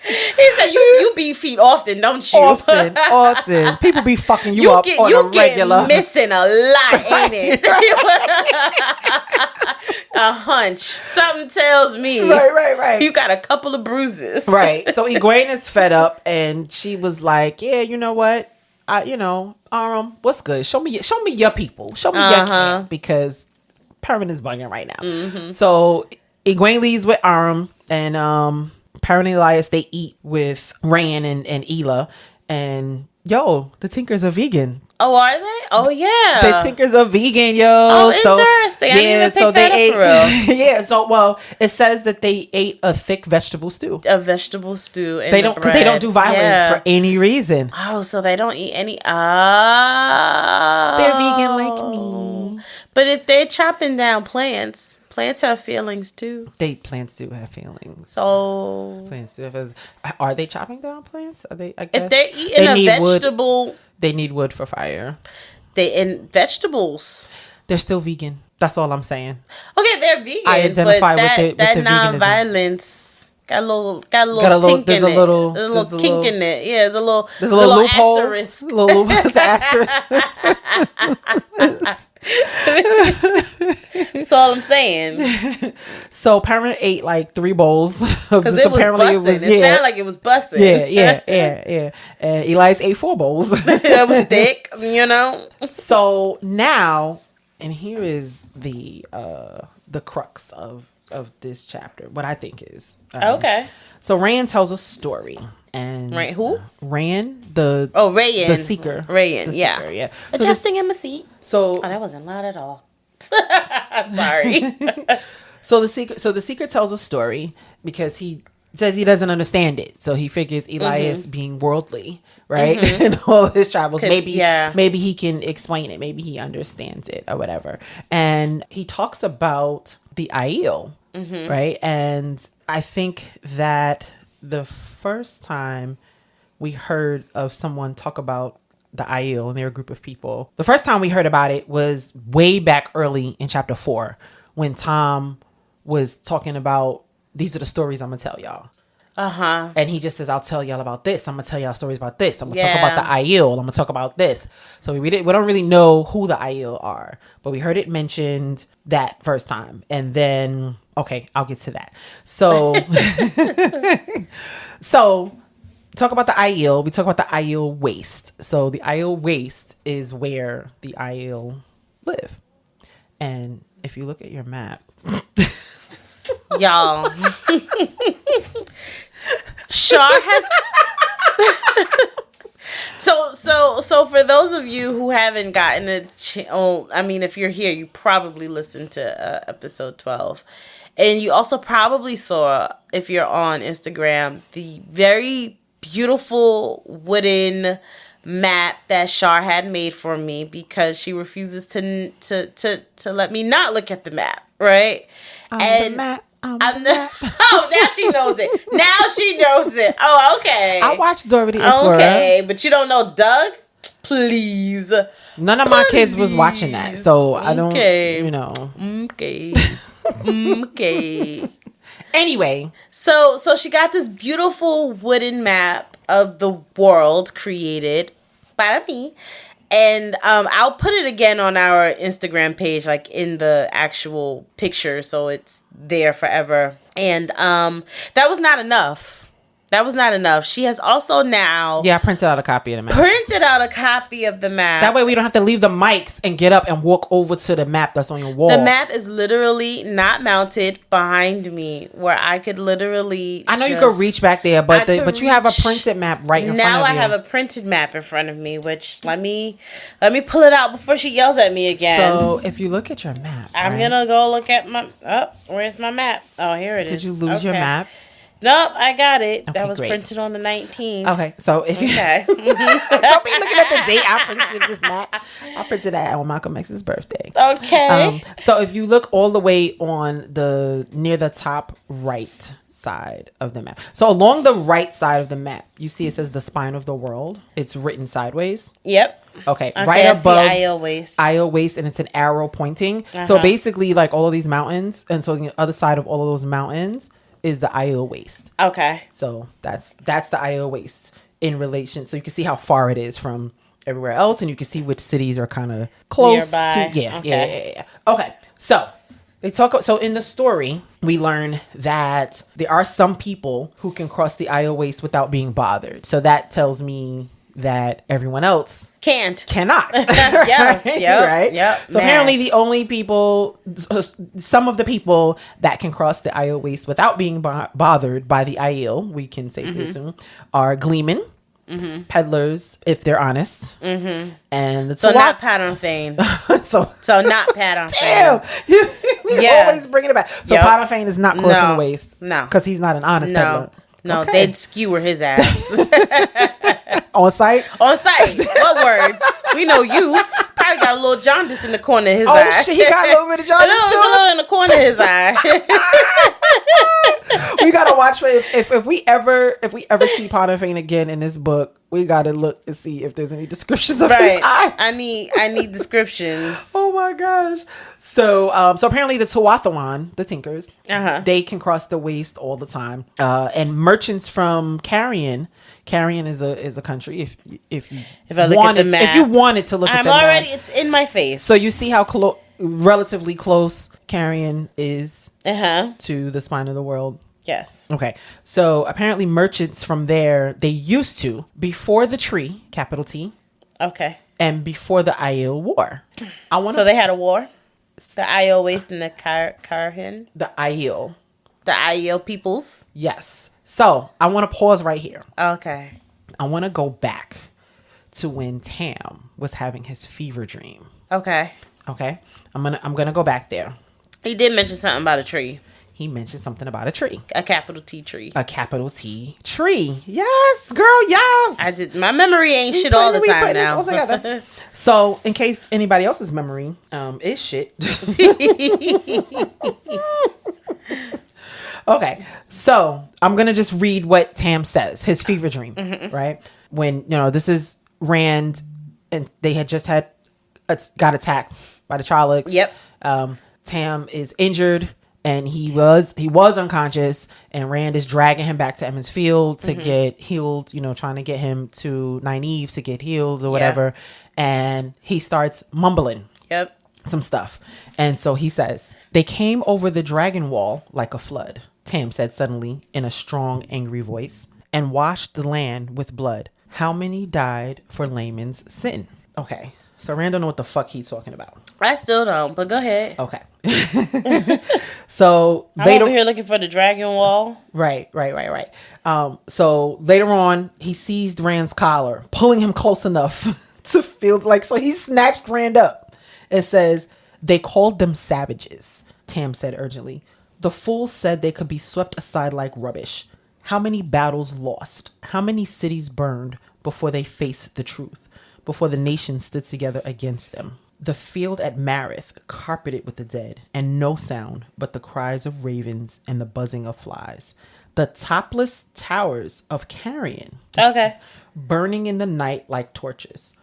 He said, "You beat feet often, don't you?" Often. People be fucking you up on a regular. You missing a lot, ain't it? A hunch. Something tells me. Right. You got a couple of bruises. Right. So Egwene is fed up, and she was like, "Yeah, you know what? Aram, what's good? Show me your people. Show me your camp, because Perrin is bugging right now." So Egwene leaves with Aram, and Perrin and Elias, they eat with Rain and Ela, and the Tinkers are vegan. Oh, are they? Oh, yeah. The Tinkers are vegan, yo. Oh, interesting. I didn't even pick that up for real. Yeah, so, well, it says that they ate a thick vegetable stew. A vegetable stew. They don't, because they don't do violence for any reason. Oh, so they don't eat any. They're vegan like me. But if they're chopping down plants have feelings too. Plants do have feelings. So plants do have. Are they chopping down plants? Are they? I guess if they're eating a vegetable, wood. They need wood for fire. In vegetables. They're still vegan. That's all I'm saying. Okay, they're vegan. I identify with the non-violence got a little kink in it. A little kink in it. Yeah, there's a little loophole. Asterisk. Little asterisk. That's all I'm saying. So apparently ate like 3 bowls because it was busting. It sounded like it was busting. Yeah. And Elias ate 4 bowls. It was thick, you know. So now, and here is the crux of this chapter. What I think is okay. So Rand tells a story. And Rand, who? Rand, Rayan, the seeker. Rayan, yeah. So adjusting him a seat. So that wasn't loud at all. Sorry. So the seeker tells a story because he says he doesn't understand it. So he figures Elias being worldly, right? In all his travels, maybe he can explain it. Maybe he understands it or whatever. And he talks about the Aiel, right? And I think that the first time we heard of someone talk about the Aiel and they're a group of people, the first time we heard about it was way back early in chapter 4 when Tom was talking about, these are the stories I'm gonna tell y'all. And he just says, I'll tell y'all about this. I'm gonna tell y'all stories about this. I'm gonna talk about the Aiel. I'm gonna talk about this. So we don't really know who the Aiel are, but we heard it mentioned that first time. And then, okay, I'll get to that. So, so talk about the Aiel. We talk about the Aiel waste. So the Aiel waste is where the Aiel live. And if you look at your map, y'all, Shar has so for those of you who haven't gotten if you're here, you probably listened to episode 12, and you also probably saw, if you're on Instagram, the very beautiful wooden map that Shar had made for me because she refuses to let me not look at the map, right? The map. Oh, now she knows it. Oh, okay. I watched Zora the Explorer. Okay, but you don't know Doug? Please. None of my kids was watching that, so I don't, Okay. Anyway. So she got this beautiful wooden map of the world created by me. And I'll put it again on our Instagram page, like in the actual picture, so it's there forever. And that was not enough. She has also now... Yeah, I printed out a copy of the map. That way we don't have to leave the mics and get up and walk over to the map that's on your wall. The map is literally not mounted behind me, where I could literally... I know you could reach back there, but you have a printed map right in front of you. Now I have a printed map in front of me, which let me pull it out before she yells at me again. So if you look at your map... I'm going to go look at my... where's my map? Oh, here it is. Did you lose your map? Nope, I got it. Okay, that was great. Printed on the 19th. Okay, so if you... Okay. Don't be looking at the date I printed this map. I printed that on Malcolm X's birthday. Okay. So if you look all the way on near the top right side of the map. So along the right side of the map, you see it says the spine of the world. It's written sideways. Yep. Okay, right above Aiel waste, and it's an arrow pointing. So basically, like all of these mountains, and so the other side of all of those mountains is the Aiel waste. Okay. So that's the Aiel waste in relation. So you can see how far it is from everywhere else, and you can see which cities are kind of close. Nearby. Yeah. Okay. So they talk. So in the story, we learn that there are some people who can cross the Aiel waste without being bothered. So that tells me that everyone else cannot. Yes. Yep. Right. Yep. So apparently the only people, some of the people that can cross the Aiel waste without being bothered by the Aiel, we can safely assume, are Gleeman, peddlers, if they're honest. And the so not Pattern Fane. so not Pattern Fane. Damn, always bringing it back. So Pattern Fane is not crossing the waist. No, because he's not an honest peddler. No, they'd skewer his ass. On site? On site. What words? We know you. Probably got a little jaundice in the corner of his eye. Oh, shit. He got a little bit of jaundice, too? A little in the corner of his eye. We got to watch for if we ever see Potter Fane again in this book, we got to look and see if there's any descriptions of his eyes. I need descriptions. Oh, my gosh. So apparently the TEoTW, the Tinkers, they can cross the waist all the time. And merchants from Carrion is a country. If you wanted to look at the map, it's in my face. So you see how relatively close Carrion is to the spine of the world. Yes. Okay. So apparently merchants from there, they used to, before the tree, capital T. Okay. And before the Aiel War. So they had a war? The Aiel Waste and the Carhin? The Aiel. The Aiel peoples? Yes. So I want to pause right here. Okay. I want to go back to when Tam was having his fever dream. Okay. Okay. I'm gonna go back there. He did mention something about a tree. He mentioned something about a tree. A capital T tree. A capital T tree. Yes, girl, yes. My memory ain't shit all the time now. So, in case anybody else's memory is shit. Okay. So, I'm going to just read what Tam says. His fever dream, right? When, this is Rand and they had just got attacked by the Trollocs. Yep. Tam is injured. And he was unconscious, and Rand is dragging him back to Emond's Field to get healed, trying to get him to Nynaeve to get healed or whatever. Yeah. And he starts mumbling some stuff. And so he says, "They came over the dragon wall like a flood," Tam said suddenly in a strong, angry voice, "and washed the land with blood. How many died for Layman's sin?" Okay. So Rand don't know what the fuck he's talking about. I still don't, but go ahead. Okay. So I'm over here looking for the dragon wall. Right. So later on, he seized Rand's collar, pulling him close enough to feel like, so he snatched Rand up. It says, "They called them savages," Tam said urgently. "The fools said they could be swept aside like rubbish. How many battles lost? How many cities burned before they faced the truth? Before the nation stood together against them? The field at Marith carpeted with the dead, and no sound but the cries of ravens and the buzzing of flies. The topless towers of Carrion, burning in the night like torches.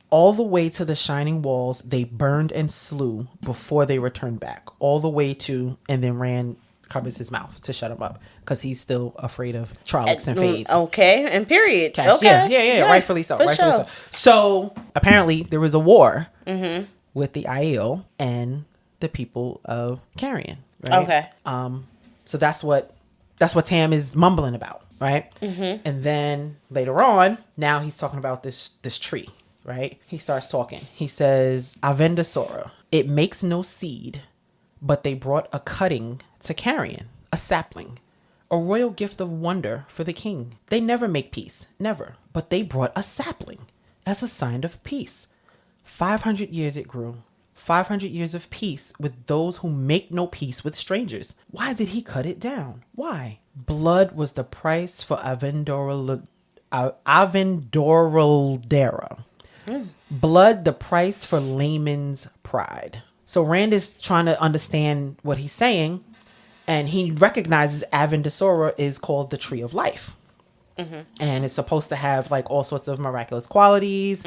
All the way to the shining walls they burned and slew before they returned back. All the way to," and then Rand covers his mouth to shut him up because he's still afraid of Trollocs and Fades. Okay, and period. Okay. Yeah, rightfully so. So apparently there was a war with the Aiel and the people of Carrion. Right? Okay. So that's what Tam is mumbling about, right? And then later on, now he's talking about this tree, right? He starts talking. He says, "Avendasora, it makes no seed, but they brought a cutting to Carrion, a sapling, a royal gift of wonder for the king. They never make peace, never, but they brought a sapling as a sign of peace. 500 years it grew. 500 years of peace with those who make no peace with strangers. Why did he cut it down? Why? Blood was the price for Avendoraldera. Blood the price for Layman's pride." So Rand is trying to understand what he's saying, and he recognizes Avendasora is called the Tree of Life. And it's supposed to have like all sorts of miraculous qualities,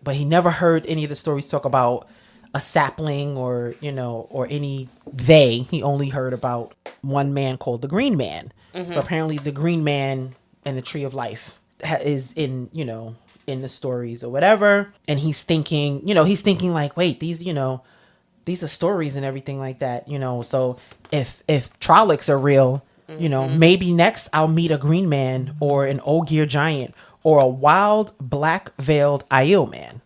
but he never heard any of the stories talk about a sapling or any they. He only heard about one man called the Green Man. So apparently the Green Man and the Tree of Life is in the stories or whatever. And he's thinking like, wait, these are stories and everything like that, so if Trollocs are real, maybe next I'll meet a Green Man or an Ogier giant or a wild black veiled Aiel man.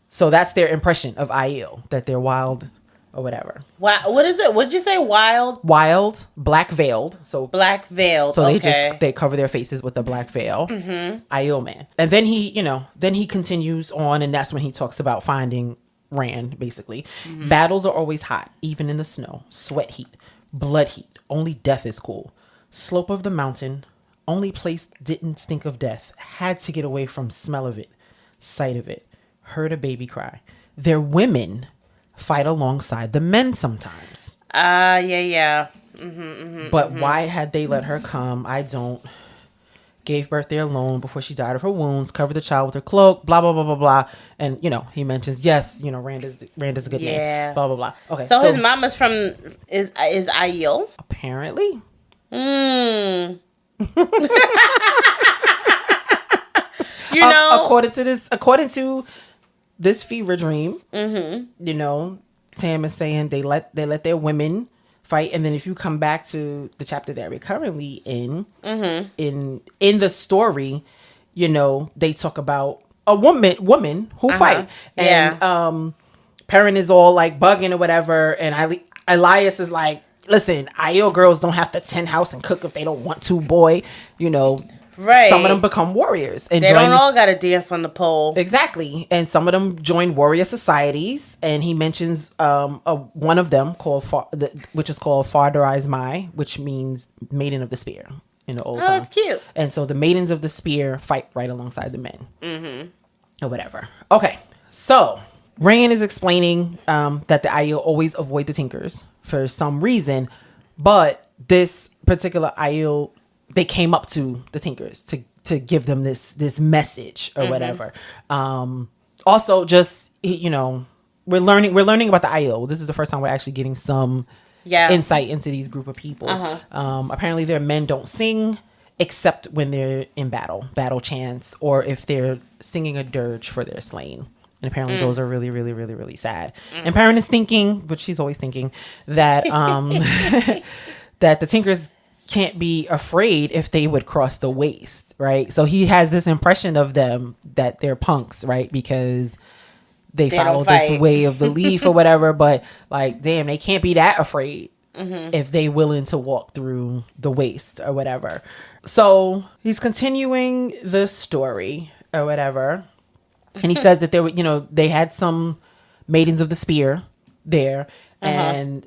So that's their impression of Aiel, that they're wild or whatever. Wow, what is it? What'd you say? Wild, black veiled. So black veiled. So okay. they cover their faces with a black veil. Aiel man. And then he continues on, and that's when he talks about finding Rand, basically. Battles are always hot, even in the snow. Sweat heat, blood heat. Only death is cool. Slope of the mountain, only place didn't stink of death. Had to get away from smell of it, sight of it. Heard a baby cry. Their women fight alongside the men sometimes. Yeah. But why had they let her come? I don't. Gave birth there alone before she died of her wounds. Covered the child with her cloak. Blah blah blah blah blah. And he mentions yes. Rand is a good man. Blah blah blah. Okay. So his mama's from is Aiel apparently. According to this fever dream, Tam is saying they let their women fight, and then if you come back to the chapter that we're currently in the story, they talk about a woman who fight, and Perrin is all like bugging or whatever, and Elias is like, listen, Aiel girls don't have to tend house and cook if they don't want to, boy. Right. Some of them become warriors. And they don't all got to dance on the pole. Exactly. And some of them join warrior societies. And he mentions one of them, which is called Farderais Mai, which means Maiden of the Spear in the old time. That's cute. And so the Maidens of the Spear fight right alongside the men. Or whatever. Okay. So Rand is explaining that the Aiel always avoid the Tinkers for some reason. But this particular Aiel, they came up to the Tinkers to give them this message or whatever. Also, just we're learning about the Aiel. This is the first time we're actually getting some insight into these group of people. Apparently, their men don't sing except when they're in battle chants, or if they're singing a dirge for their slain. And apparently, those are really, really, really, really sad. And Perrin is thinking, but she's always thinking that that the Tinkers can't be afraid if they would cross the waste, right? So he has this impression of them that they're punks, right? Because they follow this way of the leaf or whatever, but like, damn, they can't be that afraid if they willing to walk through the waste or whatever. So he's continuing the story or whatever. And he says that there were, they had some Maidens of the Spear there. And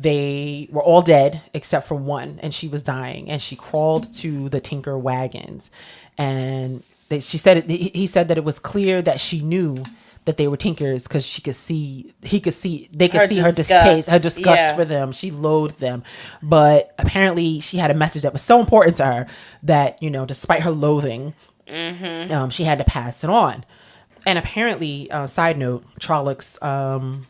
they were all dead except for one, and she was dying, and she crawled to the Tinker wagons, and he said that it was clear that she knew that they were Tinkers because they could see her disgust for them. She loathed them, but apparently she had a message that was so important to her that despite her loathing, she had to pass it on. And apparently, side note, Trollocs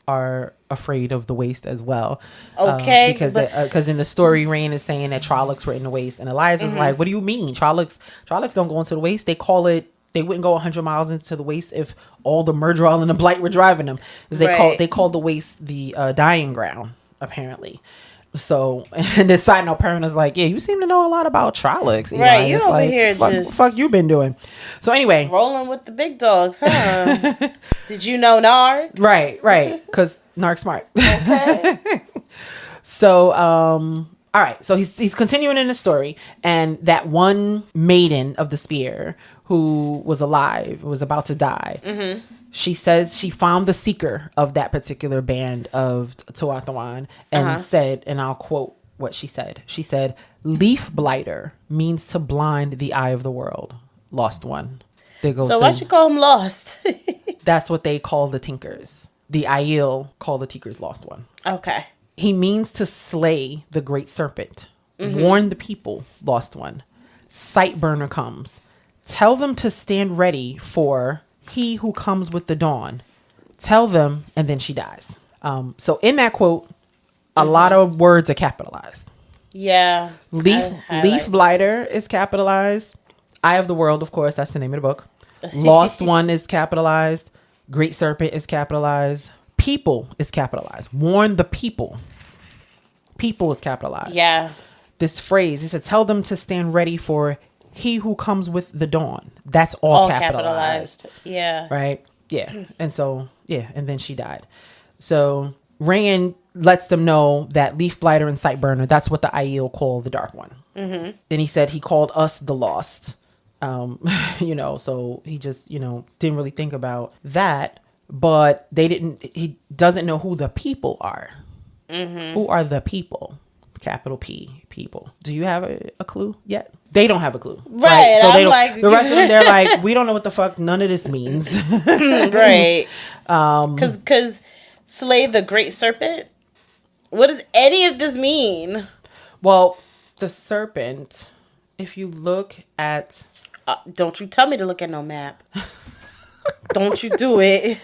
are afraid of the waste as well. Okay. Because in the story, Rain is saying that Trollocs were in the waste. And Elias is like, what do you mean? Trollocs don't go into the waste. They wouldn't go 100 miles into the waste if all the Murdral and the Blight were driving them. They call the waste the dying ground, apparently. So, and this side note, Perrin is like, yeah, you seem to know a lot about Trollocs. Right, you over here just... fuck you been doing? So anyway. Rolling with the big dogs, huh? Did you know Narg? Right. Because Narg's smart. Okay. So, all right. So he's continuing in the story. And that one Maiden of the Spear who was alive, was about to die, she says she found the seeker of that particular band of TEoTW and said, and I'll quote what she said. She said, "Leaf blighter means to blind the eye of the world. Lost one." So why should call him lost? That's what they call the Tinkers. The Aiel call the Tinkers lost one. Okay. He means to slay the great serpent. Warn the people, lost one. Sight burner comes. Tell them to stand ready for he who comes with the dawn. Tell them, and then she dies. So in that quote, a lot of words are capitalized. Yeah. Leaf blighter is capitalized. Eye of the world, of course, that's the name of the book. Lost one is capitalized. Great serpent is capitalized. People is capitalized. Warn the people. People is capitalized. Yeah. This phrase, he said, tell them to stand ready for he who comes with the dawn. That's all capitalized. Yeah. Right? Yeah. And so, yeah. And then she died. So Rand lets them know that Leaf Blighter and Sightburner, that's what the Aiel call the Dark One. Mm-hmm. Then he said he called us the Lost. So he just, didn't really think about that. But he doesn't know who the people are. Mm-hmm. Who are the people? Capital P, people. Do you have a clue yet? They don't have a clue. Right. So the rest of them, they're like, we don't know what the fuck none of this means. Right. Because slay the great serpent? What does any of this mean? Well, the serpent, if you look at... don't you tell me to look at no map. Don't you do it.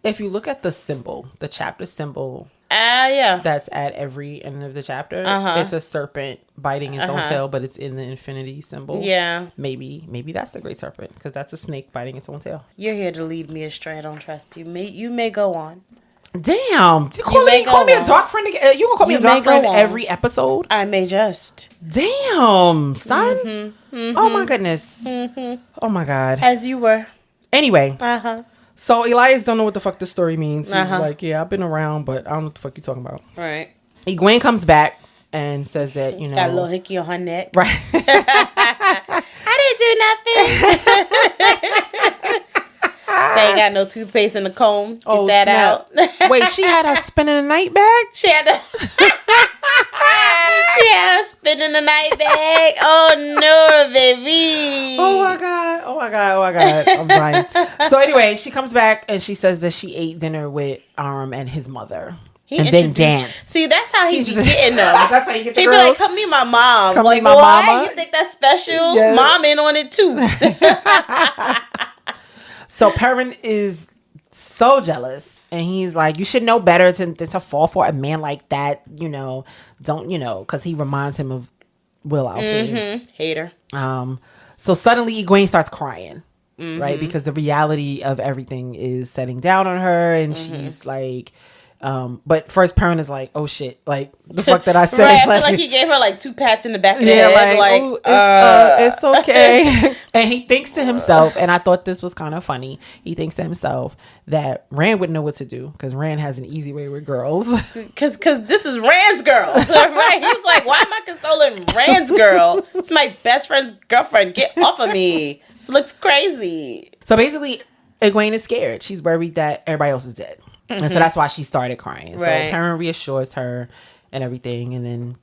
If you look at the symbol, the chapter symbol... yeah. That's at every end of the chapter. It's a serpent biting its own tail, but it's in the infinity symbol. Yeah. Maybe that's the great serpent, because that's a snake biting its own tail. You're here to lead me astray. I don't trust you. You may go on. Damn. You call me a Darkfriend again? You gonna call me a Darkfriend every episode? I may just. Damn, son. Mm-hmm. Oh my goodness. Mm-hmm. Oh my God. As you were. Anyway. So Elias don't know what the fuck this story means. He's like, yeah, I've been around, but I don't know what the fuck you talking about. Right. Egwene comes back and says that, got a little hickey on her neck. Right. I didn't do nothing. They ain't got no toothpaste in the comb. Get that out. Wait, she had her spinning the night bag? She had her spinning the night bag. Oh no, baby. Oh my God. I'm dying. So anyway, she comes back and she says that she ate dinner with Aram and his mother. And then danced. See, that's how he be getting them. That's how you get the girls. He be like, come meet my mom. Come like, meet my mama. You think that's special? Yes. Mom in on it too. So Perrin is so jealous, and he's like, you should know better to fall for a man like that, don't, because he reminds him of Will Alcine. Hater. So suddenly Egwene starts crying, right? Because the reality of everything is setting down on her, and she's like... but first Perrin is like, oh shit, like the fuck that I said. Right, I feel like he gave her like 2 pats in the back of the head. Like it's okay. And he thinks to himself, and I thought this was kind of funny, he thinks to himself that Rand wouldn't know what to do, because Rand has an easy way with girls. Because this is Rand's girl. Right? He's like, why am I consoling Rand's girl? It's my best friend's girlfriend. Get off of me. It looks crazy. So basically, Egwene is scared. She's worried that everybody else is dead. And so that's why she started crying. Right. So Perrin reassures her and everything. And then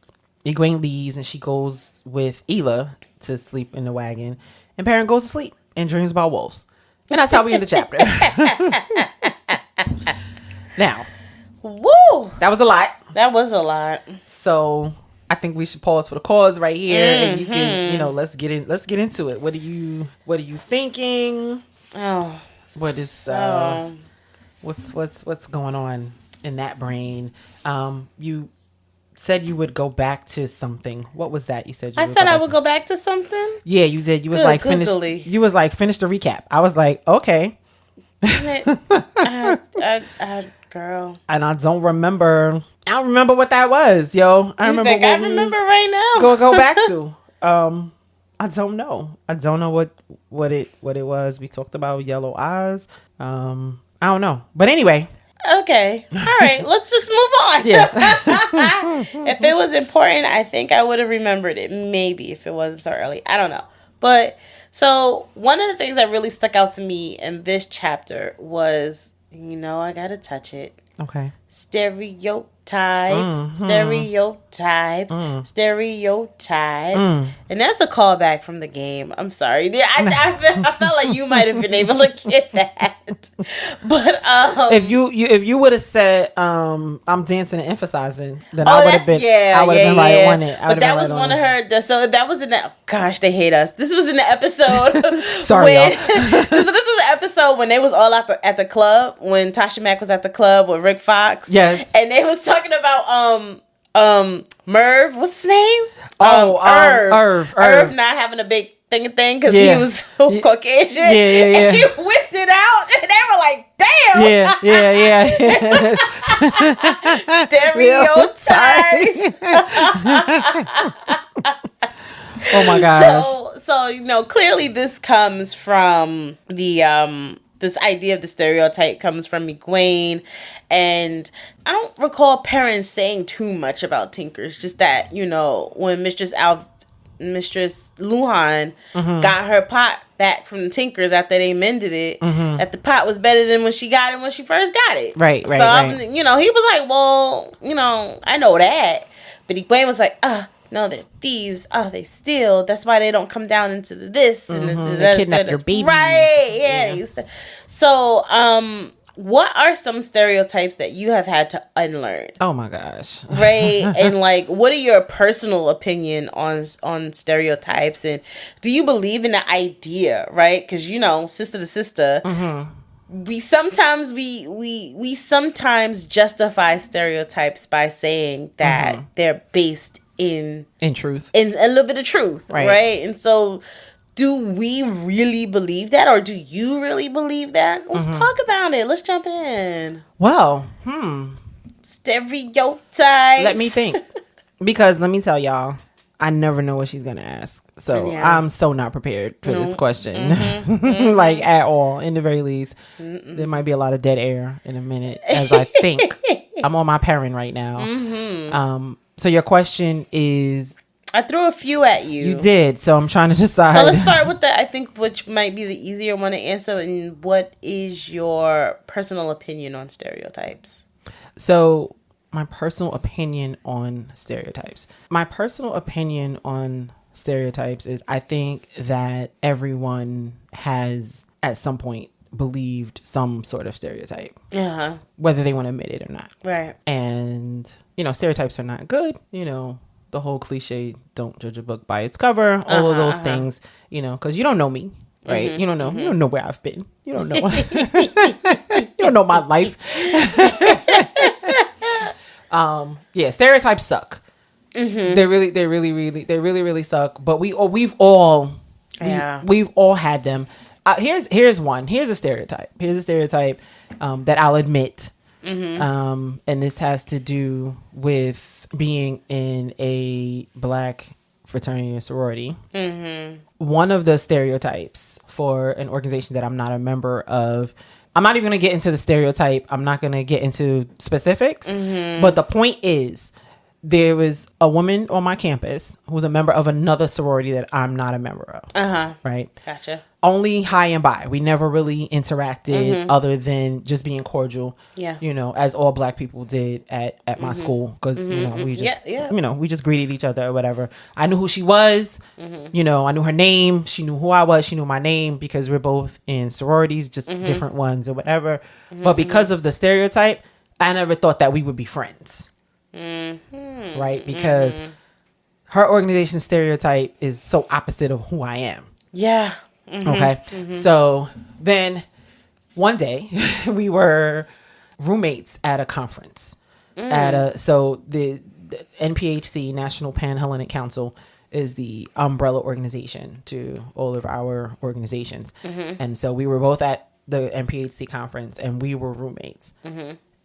Egwene leaves and she goes with Ela to sleep in the wagon. And Perrin goes to sleep and dreams about wolves. And that's how we end the chapter. Now. Woo! That was a lot. That was a lot. So I think we should pause for the cause right here. And you can, let's get into it. What are you thinking? Oh. What is What's going on in that brain? You said you would go back to something. What was that? You said I would go back to something. Yeah, you did. You was like finish. You was like finish the recap. I was like, okay. Girl. And I don't remember. I don't remember what that was, yo. I remember right now. Go back to. I don't know. I don't know what it was. We talked about yellow eyes. I don't know. But anyway. Okay. All right. Let's just move on. Yeah. If it was important, I think I would have remembered it. Maybe if it wasn't so early. I don't know. But so one of the things that really stuck out to me in this chapter was, I got to touch it. Okay. Stereotypes. And that's a callback from the game. I'm sorry. I felt like you might have been able to get that. But if you would have said I'm dancing and emphasizing, then I would have been right on it. But that was one of her. So that was in the. Gosh, they hate us. This was in the episode. Sorry, y'all. So this was the episode when they was all at the club, when Tasha Mack was at the club with Rick Fox. Yes. And they was talking about Merv. What's his name? Irv. Irv not having a big thing because he was Caucasian. Yeah. And he whipped it out, and they were like, "Damn." Yeah. Stereotypes. Oh my gosh. So clearly this comes from the this idea of the stereotype comes from Egwene, and I don't recall parents saying too much about Tinkers. Just that, you know, when Mistress Luhan got her pot back from the Tinkers after they mended it, that the pot was better than when she got it when she first got it. Right. You know, he was like, well, you know, I know that. But Egwene was like, no, they're thieves. Oh, they steal. That's why they don't come down into this. And they kidnap your baby. Right. Yeah. So, what are some stereotypes that you have had to unlearn? Oh my gosh. Right. And like, what are your personal opinion on stereotypes? And do you believe in the idea, right? Because, you know, sister to sister, we sometimes justify stereotypes by saying that they're based in truth, in a little bit of truth, right? And so, do we really believe that, or do you really believe that? Let's talk about it. Let's jump in. Well, Stereotypes. Let me think, because let me tell y'all, I never know what she's gonna ask, so I'm so not prepared for this question, like at all. In the very least, there might be a lot of dead air in a minute as I think. I'm on my parent right now. So your question is... I threw a few at you. You did, so I'm trying to decide. So let's start with I think which might be the easier one to answer. And what is your personal opinion on stereotypes? So my personal opinion on stereotypes. My personal opinion on stereotypes is I think that everyone has at some point believed some sort of stereotype, whether they want to admit it or not. Right. And, you know, stereotypes are not good. You know, the whole cliche, don't judge a book by its cover, all of those things, you know, because you don't know me, right? You don't know where I've been. You don't know. You don't know my life. Stereotypes suck. They really suck. But we've all had them. Here's one. Here's a stereotype. That I'll admit. And this has to do with being in a Black fraternity or sorority. One of the stereotypes for an organization that I'm not a member of, I'm not even going to get into the stereotype. I'm not going to get into specifics. But the point is, there was a woman on my campus who was a member of another sorority that I'm not a member of. Right? Gotcha. Only hi and bye. We never really interacted other than just being cordial. Yeah. You know, as all Black people did at my school, because you know we just you know we just greeted each other or whatever. I knew who she was. You know, I knew her name. She knew who I was. She knew my name because we're both in sororities, just different ones or whatever. But because of the stereotype, I never thought that we would be friends. Right? Because her organization stereotype is so opposite of who I am. Yeah. Okay. So then one day we were roommates at a conference so the NPHC, National Pan-Hellenic Council, is the umbrella organization to all of our organizations. And so we were both at the NPHC conference and we were roommates.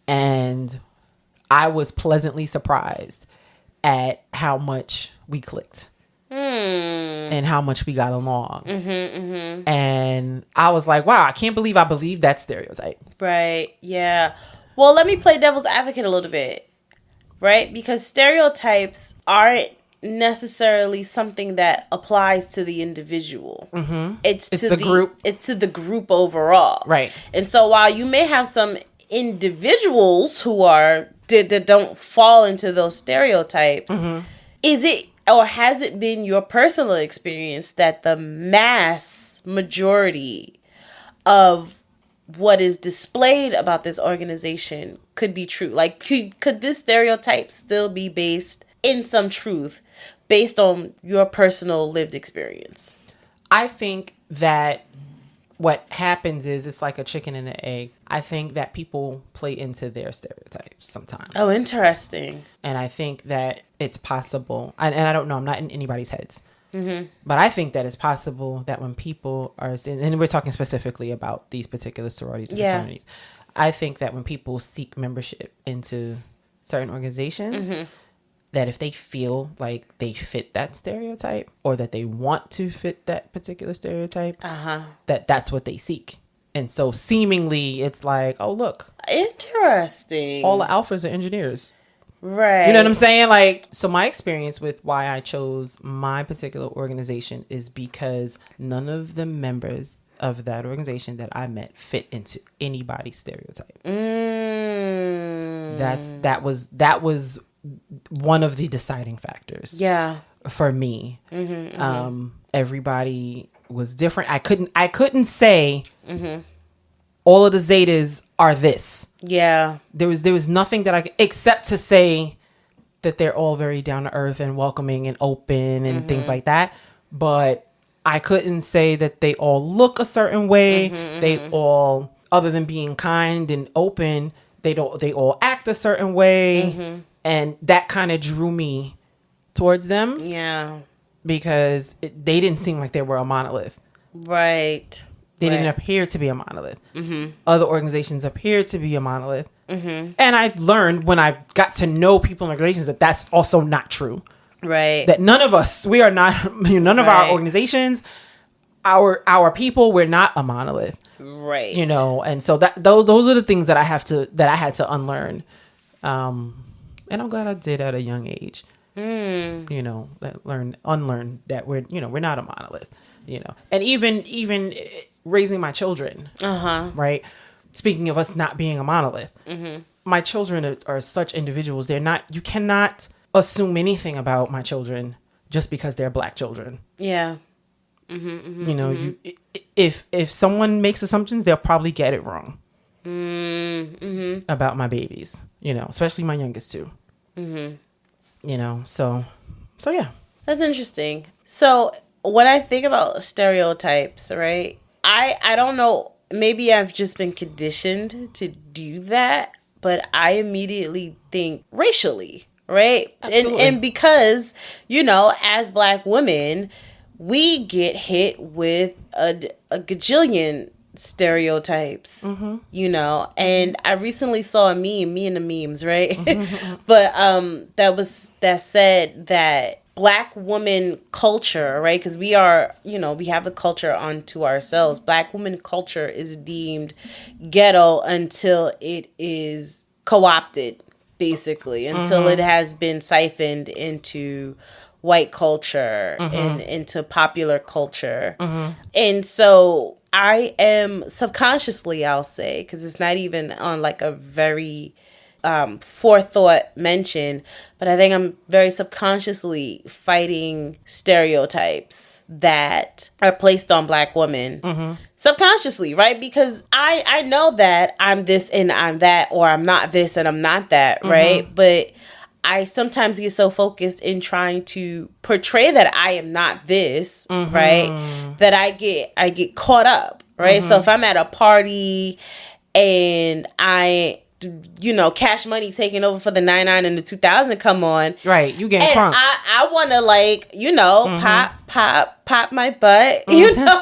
And I was pleasantly surprised at how much we clicked. And how much we got along. And I was like, wow, I can't believe I believed that stereotype. Right. Yeah. Well, let me play devil's advocate a little bit. Right? Because stereotypes aren't necessarily something that applies to the individual. It's to the group. It's to the group overall. Right. And so while you may have some individuals who that don't fall into those stereotypes, is it, or has it been your personal experience that the mass majority of what is displayed about this organization could be true? Like, could this stereotype still be based in some truth based on your personal lived experience? I think that what happens is it's like a chicken and an egg. I think that people play into their stereotypes sometimes. Oh, interesting. And I think that it's possible, and I don't know, I'm not in anybody's heads, but I think that it's possible that when people are, and we're talking specifically about these particular sororities and fraternities, I think that when people seek membership into certain organizations, that if they feel like they fit that stereotype or that they want to fit that particular stereotype, that's what they seek. And so seemingly it's like, oh, look. Interesting. All the alphas are engineers. Right. You know what I'm saying? Like, so my experience with why I chose my particular organization is because none of the members of that organization that I met fit into anybody's stereotype. That was one of the deciding factors. Yeah. For me. Everybody was different. I couldn't say all of the Zetas are this. Yeah. There was nothing that I could, except to say that they're all very down to earth and welcoming and open and things like that. But I couldn't say that they all look a certain way. They all, other than being kind and open, they all act a certain way. And that kind of drew me towards them. Yeah. Because they didn't seem like they were a monolith. Right. They didn't appear to be a monolith. Other organizations appear to be a monolith. And I've learned when I got to know people in organizations that that's also not true. Right. That none of us, we are not, none of our organizations, our people, we're not a monolith. Right. You know, and so those are the things that I had to unlearn. And I'm glad I did at a young age. You know, unlearn that we're not a monolith. You know, and even raising my children, right? Speaking of us not being a monolith, my children are such individuals. You cannot assume anything about my children just because they're Black children. Yeah. You know, if someone makes assumptions, they'll probably get it wrong about my babies. You know, especially my youngest two. You know, so yeah. That's interesting. So when I think about stereotypes, right? I don't know. Maybe I've just been conditioned to do that, but I immediately think racially, right? And because, you know, as Black women, we get hit with a gajillion stereotypes, you know, and I recently saw a meme, me and the memes, right? But that said that Black woman culture, right? Because we are, you know, we have a culture unto ourselves. Black woman culture is deemed ghetto until it is co-opted, basically, until it has been siphoned into white culture and into popular culture. And so I am subconsciously, I'll say, because it's not even on like a very forethought mention, but I think I'm very subconsciously fighting stereotypes that are placed on Black women subconsciously, right? Because I know that I'm this and I'm that, or I'm not this and I'm not that, right? But I sometimes get so focused in trying to portray that I am not this, right? That I get caught up, right? So if I'm at a party and you know, Cash Money taking over for the 99 and the 2000 come on. Right, you getting crunk. I want to, like, you know, pop my butt, you know.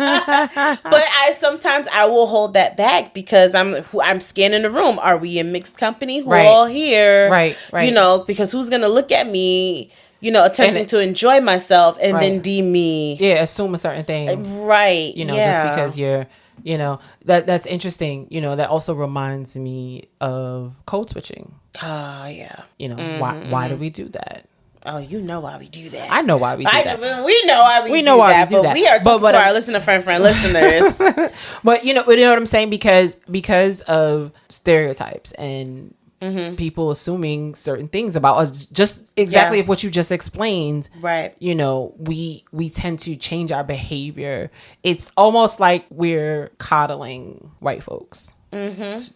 But I will hold that back because I'm scanning the room. Are we in mixed company? Who all here? Right. You know, because who's going to look at me, you know, attempting to enjoy myself and then deem me. Yeah, assume a certain thing. Right. You know, just because you're, you know, that's interesting. You know, that also reminds me of code switching. Oh, yeah. You know, why do we do that? Oh, you know why we do that. I know why we do that. We know why we do that. But we are talking to our listener friend listeners. But you know what I'm saying? Because of stereotypes and people assuming certain things about us, just exactly what you just explained. Right. You know, we tend to change our behavior. It's almost like we're coddling white folks,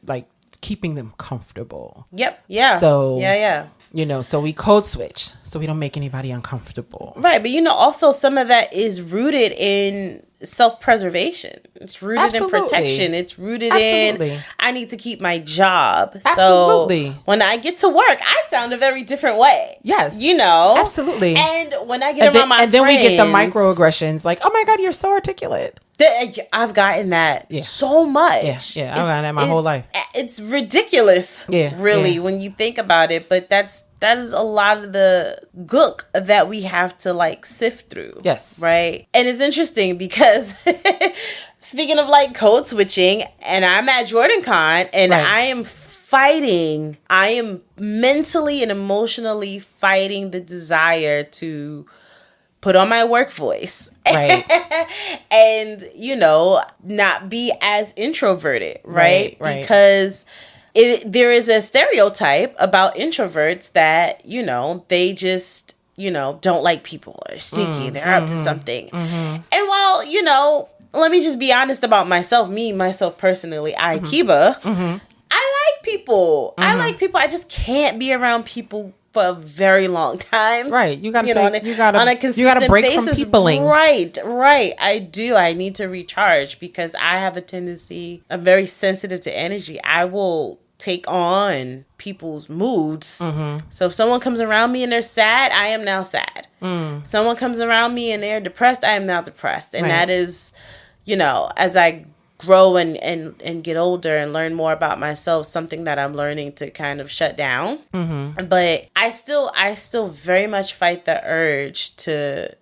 like keeping them comfortable. Yep. Yeah. So yeah. You know, so we code switch so we don't make anybody uncomfortable. Right. But, you know, also some of that is rooted in self-preservation. It's rooted in protection. It's rooted in, I need to keep my job. Absolutely. So when I get to work, I sound a very different way. Yes. You know? Absolutely. And when I get around my friends. And then we get the microaggressions like, oh my God, you're so articulate. I've gotten that so much. Yeah, I've gotten that my whole life. It's ridiculous, really, when you think about it. But that is a lot of the gook that we have to like sift through. Yes. Right? And it's interesting because speaking of like code switching, and I'm at JordanCon, and I am mentally and emotionally fighting the desire to put on my work voice. Right. And, not be as introverted, right? Because there is a stereotype about introverts that, they just, don't like people or sneaky. They're up to something. And while, let me just be honest about myself, myself personally, Keba, I like people. I just can't be around people for a very long time. Right. You gotta on a consistent break basis. From peopling. Right. I do. I need to recharge because I have a tendency, I'm very sensitive to energy. I will take on people's moods. So if someone comes around me and they're sad, I am now sad. Someone comes around me and they're depressed, I am now depressed. And that is, as I grow and get older and learn more about myself, something that I'm learning to kind of shut down. But I still very much fight the urge to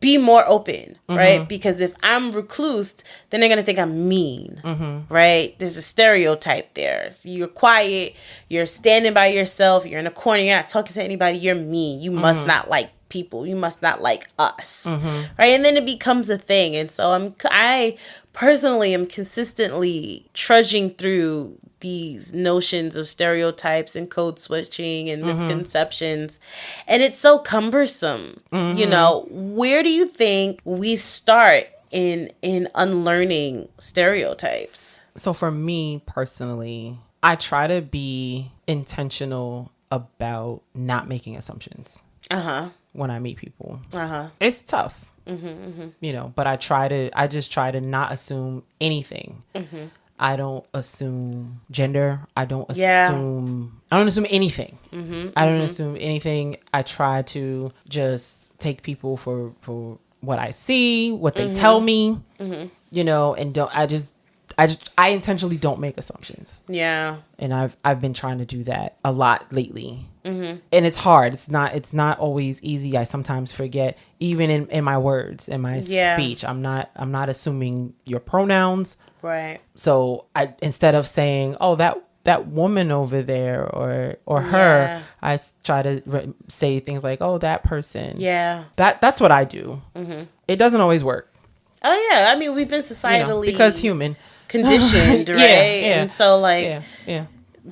be more open, right? Because if I'm reclused, then they're gonna think I'm mean, right? There's a stereotype there. You're quiet, you're standing by yourself, you're in a corner, you're not talking to anybody, you're mean. You must not like people, you must not like us, right? And then it becomes a thing. And so I personally am consistently trudging through these notions of stereotypes and code switching and misconceptions, and it's so cumbersome. Where do you think we start in unlearning stereotypes? So for me personally, I try to be intentional about not making assumptions when I meet people. It's tough, but I just try to not assume anything. I don't assume gender. I don't assume anything. I don't assume anything. I try to just take people for what I see, what they tell me, and I intentionally don't make assumptions. Yeah. And I've been trying to do that a lot lately. And it's hard. It's not always easy. I sometimes forget, even in my words, in my speech. I'm not assuming your pronouns. Right. So instead of saying, "Oh, that woman over there," or her, I try to say things like, "Oh, that person." Yeah. That's what I do. It doesn't always work. Oh yeah, I mean, we've been societally because human conditioned, right? And so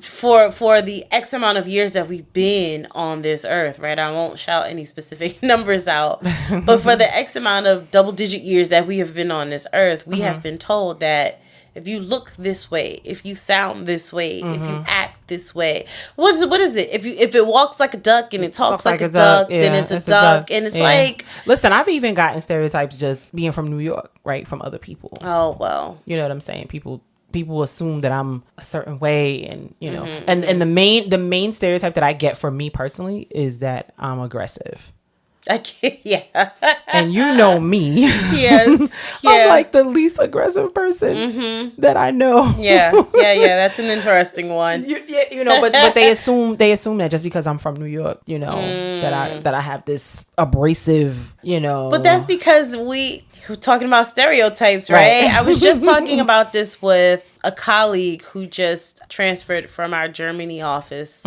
for the X amount of years that we've been on this earth, right? I won't shout any specific numbers out, but for the X amount of double-digit years that we have been on this earth, we have been told that if you look this way, if you sound this way, if you act this way, what is it? If it walks like a duck and it talks like a duck, then it's a duck. And it's like, listen, I've even gotten stereotypes just being from New York, right? From other people. Oh, well. You know what I'm saying? People assume that I'm a certain way, and and the main stereotype that I get for me personally is that I'm aggressive. Yeah. And you know me. Yes. I'm like the least aggressive person that I know. Yeah. That's an interesting one. But they assume that just because I'm from New York, that I have this abrasive, But that's because we're talking about stereotypes, right? I was just talking about this with a colleague who just transferred from our Germany office.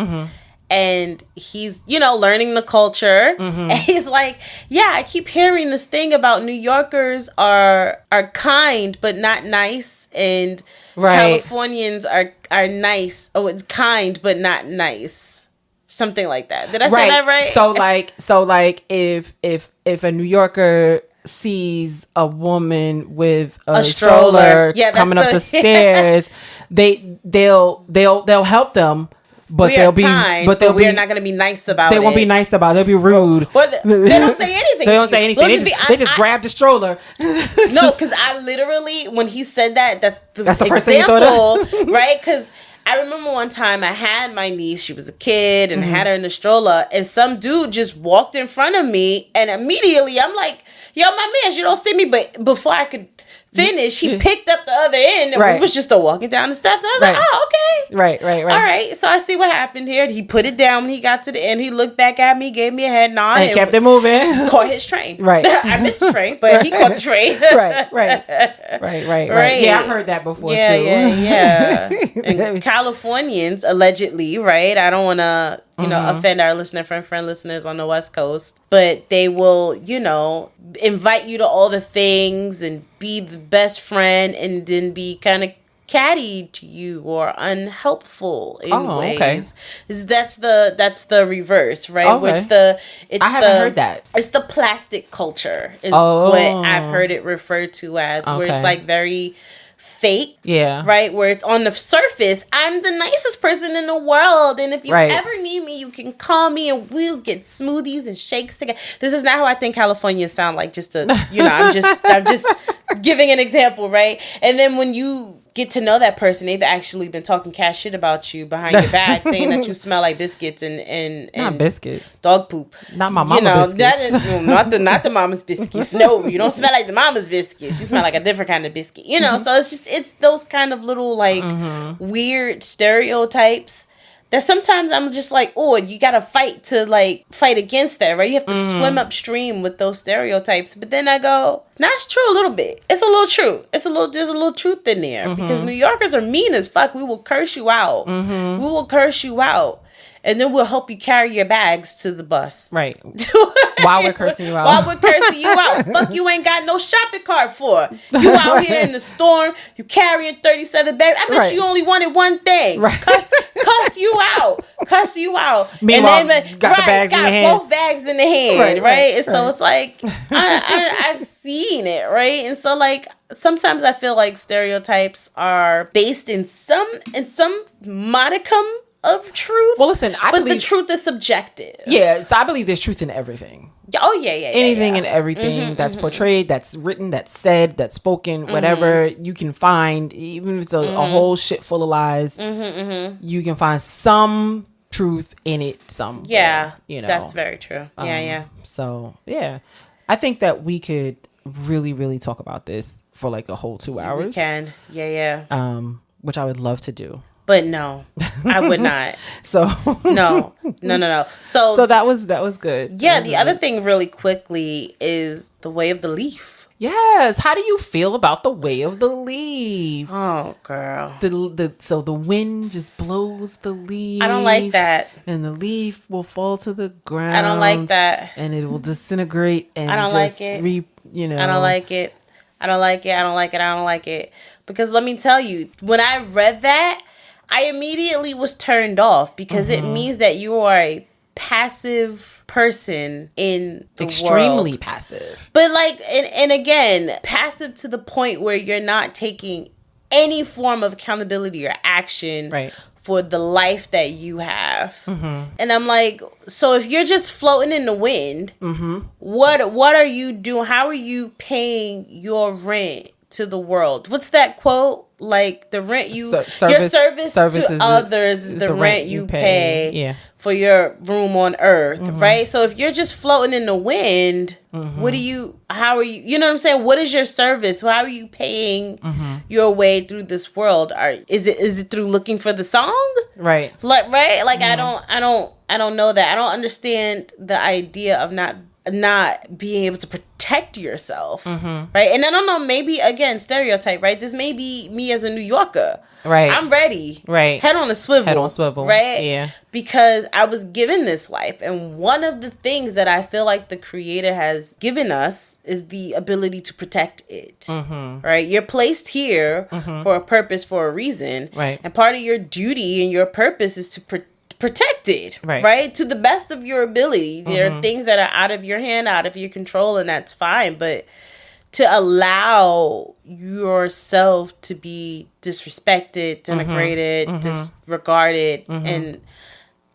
And he's, learning the culture. And he's like, yeah, I keep hearing this thing about New Yorkers are kind, but not nice. And Californians are nice. Oh, it's kind, but not nice. Something like that. Did I say that right? So like if a New Yorker sees a woman with a stroller coming up the stairs, they'll help them. But we are kind, but we're not going to be nice about it. They won't be nice about it. They'll be rude. They don't say anything. They don't say anything. They just grab the stroller. No, because I literally, when he said that, that's the first thing you thought of. Right? Because I remember one time I had my niece. She was a kid, and I had her in the stroller, and some dude just walked in front of me, and immediately I'm like, yo, my man, you don't see me. But before I could finished, he picked up the other end, and we was just walking down the steps, and I was like, oh, okay. Right. All right, so I see what happened here. He put it down when he got to the end. He looked back at me, gave me a head nod, and kept it moving. Caught his train. Right. I missed the train, but he caught the train. Right. Yeah, I've heard that before, too. Yeah. And Californians, allegedly, right? I don't want to, offend our friend listeners on the West Coast, but they will, invite you to all the things and be the best friend and then be kind of catty to you or unhelpful in ways. Okay. That's the reverse, right? Okay. I haven't heard that. It's the plastic culture is what I've heard it referred to as, where it's like very fake, right? Where it's on the surface, I'm the nicest person in the world, and if you ever need me, you can call me, and we'll get smoothies and shakes together. This is not how I think Californians sound like. Just to, I'm just giving an example, right? And then when you get to know that person, they've actually been talking cash shit about you behind your back, saying that you smell like biscuits and not biscuits, dog poop. Not my mama's biscuits. That is not the mama's biscuits. No, you don't smell like the mama's biscuits. You smell like a different kind of biscuit. So it's those kind of little weird stereotypes that sometimes I'm just like, oh, you gotta fight against that, right? You have to swim upstream with those stereotypes. But then I go, nah, it's true a little bit. It's a little true. There's a little truth in there because New Yorkers are mean as fuck. We will curse you out. We will curse you out. And then we'll help you carry your bags to the bus. Right. While we're cursing you out. Fuck, you ain't got no shopping cart for. You out here in the storm. You carrying 37 bags. I bet you only wanted one thing. Right. Cuss you out. Meanwhile, and then, got the bags in the hand. Both bags in the hand. Right. And so it's like, I've seen it. Right. And so sometimes I feel like stereotypes are based in some modicum of truth. Well, listen, but the truth is subjective. Yeah, so I believe there's truth in everything. Oh, yeah. Anything and everything that's portrayed, that's written, that's said, that's spoken, whatever you can find, even if it's a whole shit full of lies, you can find some truth in it somewhere. Yeah, that's very true. So, yeah. I think that we could really, really talk about this for a whole 2 hours. We can. Yeah. Which I would love to do. But no, I would not. So no. So that was good. Yeah. The other thing really quickly is the way of the leaf. Yes. How do you feel about the way of the leaf? Oh, girl. So the wind just blows the leaf. I don't like that. And the leaf will fall to the ground. I don't like that. And it will disintegrate. And I don't like it. I don't like it. I don't like it. Because let me tell you, when I read that, I immediately was turned off because it means that you are a passive person in the extremely world. Passive. But and again, passive to the point where you're not taking any form of accountability or action for the life that you have. And I'm like, so if you're just floating in the wind, what are you doing? How are you paying your rent to the world? What's that quote? The rent your service to others is the rent you pay for your room on earth, right? So if you're just floating in the wind, how are you, you know what I'm saying? What is your service? How are you paying your way through this world? Is it through looking for the song? Right. I don't know that. I don't understand the idea of not being able to protect yourself, right? And I don't know, maybe again, stereotype, right? This may be me as a New Yorker, right? I'm ready, right? Head on swivel, right? Yeah, because I was given this life, and one of the things that I feel like the Creator has given us is the ability to protect it, right? You're placed here for a purpose, for a reason, right? And part of your duty and your purpose is to protected, right? To the best of your ability. There are things that are out of your hand, out of your control, and that's fine. But to allow yourself to be disrespected, denigrated, disregarded, and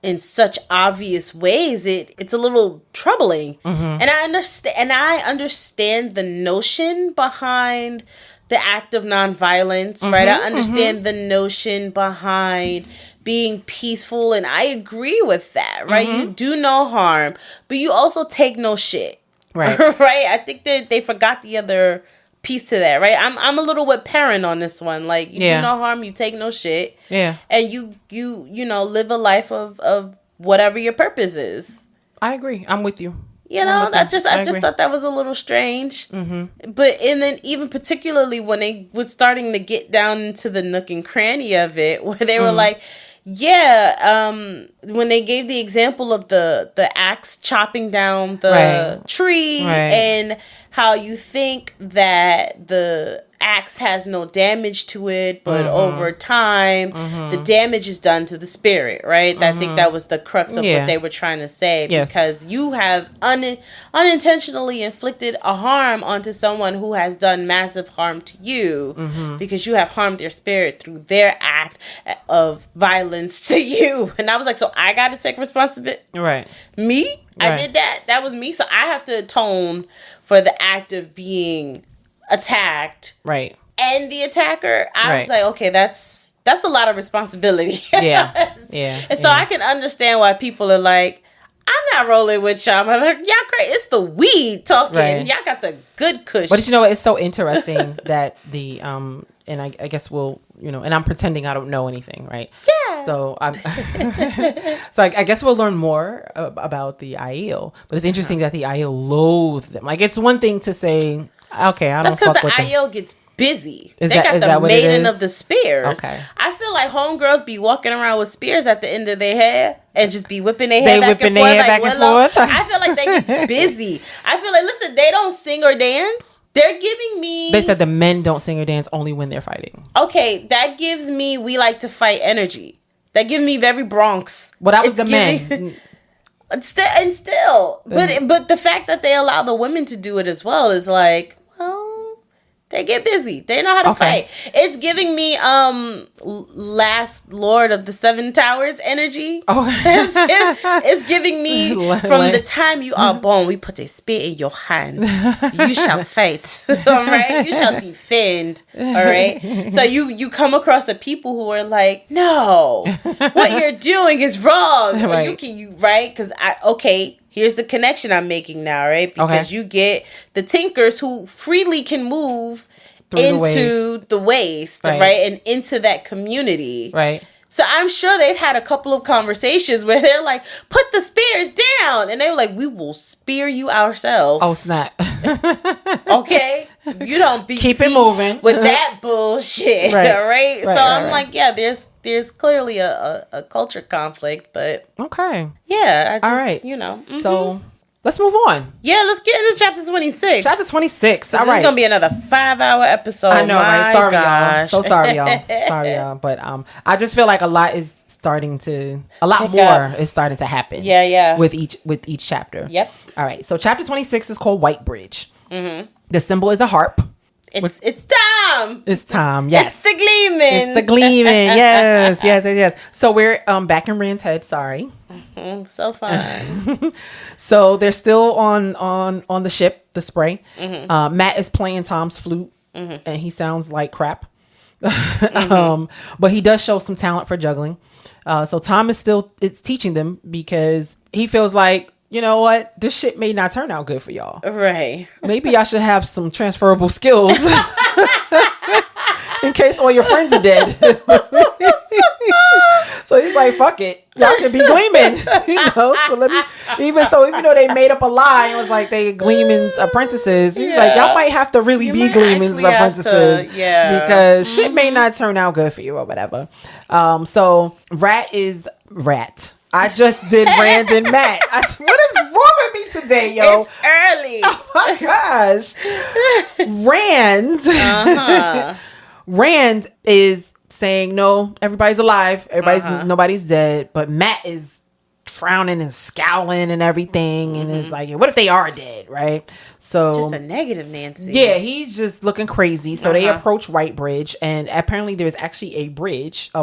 in such obvious ways, it's a little troubling. And I understand the notion behind the act of nonviolence, right? I understand the notion behind being peaceful, and I agree with that, right? You do no harm, but you also take no shit, right? Right? I think that they forgot the other piece to that, right? I'm a little with Perrin on this one. Like, you do no harm, you take no shit. Yeah. And you live a life of whatever your purpose is. I agree. I'm with you. You know, I just thought that was a little strange. Mm-hmm. But and then even particularly when they was starting to get down into the nook and cranny of it, where they were like, when they gave the example of the axe chopping down the tree and how you think that the axe has no damage to it, but over time the damage is done to the spirit, right? I think that was the crux of what they were trying to say, because you have unintentionally inflicted a harm onto someone who has done massive harm to you, because you have harmed their spirit through their act of violence to you. And I was like, so I got to take responsibility, right? Me? I did that was me, so I have to atone for the act of being attacked, right? And the attacker. I was like, okay, that's a lot of responsibility. Yeah. And so I can understand why people are like, I'm not rolling with y'all. I'm like, y'all crazy. It's the weed talking. Right. Y'all got the good cushion. But you know, it's so interesting that the and I guess we'll, and I'm pretending I don't know anything, right? Yeah. So I guess we'll learn more about the Aiel. But it's interesting that the Aiel loathe them. Like, it's one thing to say, okay, I don't fuck with them. That's because the Aiel gets busy. They got the maiden of the spears. Okay. I feel like homegirls be walking around with spears at the end of their hair and just be whipping their hair back and forth. I feel like they get busy. I feel like, listen, they don't sing or dance. They're giving me... They said the men don't sing or dance only when they're fighting. Okay, that gives me we like to fight energy. That gives me very Bronx. Well, that was the men. Still. But the fact that they allow the women to do it as well is like, well... They get busy. They know how to fight. It's giving me Last Lord of the Seven Towers energy. Oh, it's giving me from the time you are born, we put a spear in your hands. You shall fight. All right, you shall defend. All right. So you come across a people who are like, no, what you're doing is wrong. Right. Because here's the connection I'm making now, right? Because you get the Tinkers who freely can move into the waste, right? And into that community. Right. So I'm sure they've had a couple of conversations where they're like, put the spears down. And they were like, we will spear you ourselves. Oh, snap. Okay? You don't be keep it moving with that bullshit. Right. All right? So I'm like, yeah, there's clearly a culture conflict, but okay. Yeah, all right. So let's move on. Yeah, let's get into chapter 26. Chapter 26. All right. This is going to be another 5-hour episode. I know, right? Sorry, y'all. So sorry, y'all. Sorry, y'all. But I just feel like a lot more is starting to happen. Yeah. With each chapter. Yep. All right. So chapter 26 is called White Bridge. Mm-hmm. The symbol is a harp. It's time. It's time. Yes. It's the gleaming. Yes. So we're back in Rand's head. Sorry. Mm-hmm. So fun. So they're still on the ship, the Spray. Mm-hmm. Matt is playing Tom's flute, and he sounds like crap. But he does show some talent for juggling. So Tom is teaching them because he feels like, you know what? This shit may not turn out good for y'all. Right. Maybe I should have some transferable skills in case all your friends are dead. So he's like, fuck it. Y'all should be gleaming. So even though they made up a lie and was like they Gleeman's apprentices, he's like, y'all might have to really be Gleeman's apprentices. Because shit may not turn out good for you or whatever. So Rat. I just did Rand and Matt. What is wrong with me today, yo? It's early. Oh my gosh. Rand. Rand is saying, no, everybody's alive. Nobody's dead. But Matt is frowning and scowling and everything. And it's like, what if they are dead, right? So just a negative Nancy. Yeah, he's just looking crazy. So they approach White Bridge. And apparently there's actually a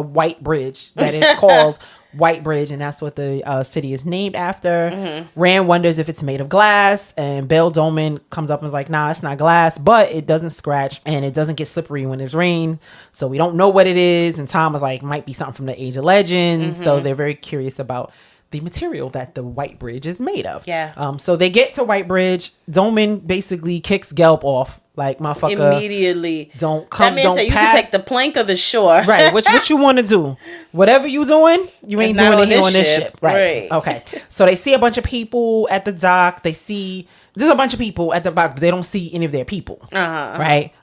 white bridge that is called White Bridge, and that's what the city is named after. Rand wonders if it's made of glass, and Bail Dolman comes up and is like, nah, it's not glass, but it doesn't scratch and it doesn't get slippery when there's rain, so we don't know what it is. And Tom was like, might be something from the Age of Legends. So they're very curious about the material that the White Bridge is made of. Yeah. So they get to White Bridge. Dolman basically kicks Gelb off, Like, motherfucker, immediately don't come. That man don't said you pass. can take the plank or the shore. Right. What you want to do? Whatever you doing, you ain't doing it here on this ship. Right. Okay. So they see a bunch of people at the dock. There's a bunch of people at the dock, but they don't see any of their people. Right.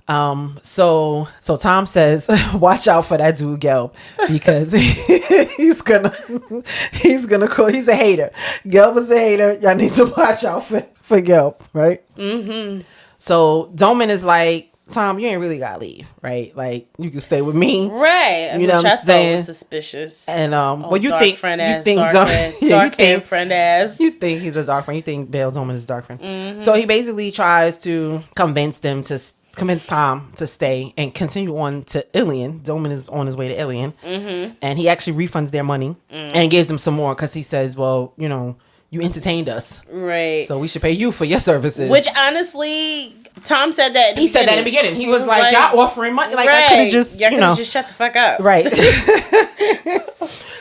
So Tom says, watch out for that dude Gelb, because he's gonna call. He's a hater. Gelb is a hater. Y'all need to watch out for Gelb. Right. So Doman is like, Tom, you ain't really gotta leave, right? Like, you can stay with me, right? You know Which what I I'm saying? Thought was suspicious. And well, you dark think friend you ass, think dark hair friend ass. You think he's a dark friend? You think Bail Doman is a dark friend? So he basically tries to convince Tom to stay and continue on to Ilion. Doman is on his way to Ilion, and he actually refunds their money and gives them some more because he says, "Well, you know, you entertained us, right? So we should pay you for your services." Which honestly, Tom said that. He said that in the beginning. He was like, "Y'all offering money? Like, I could have just, y'all just shut the fuck up." Right.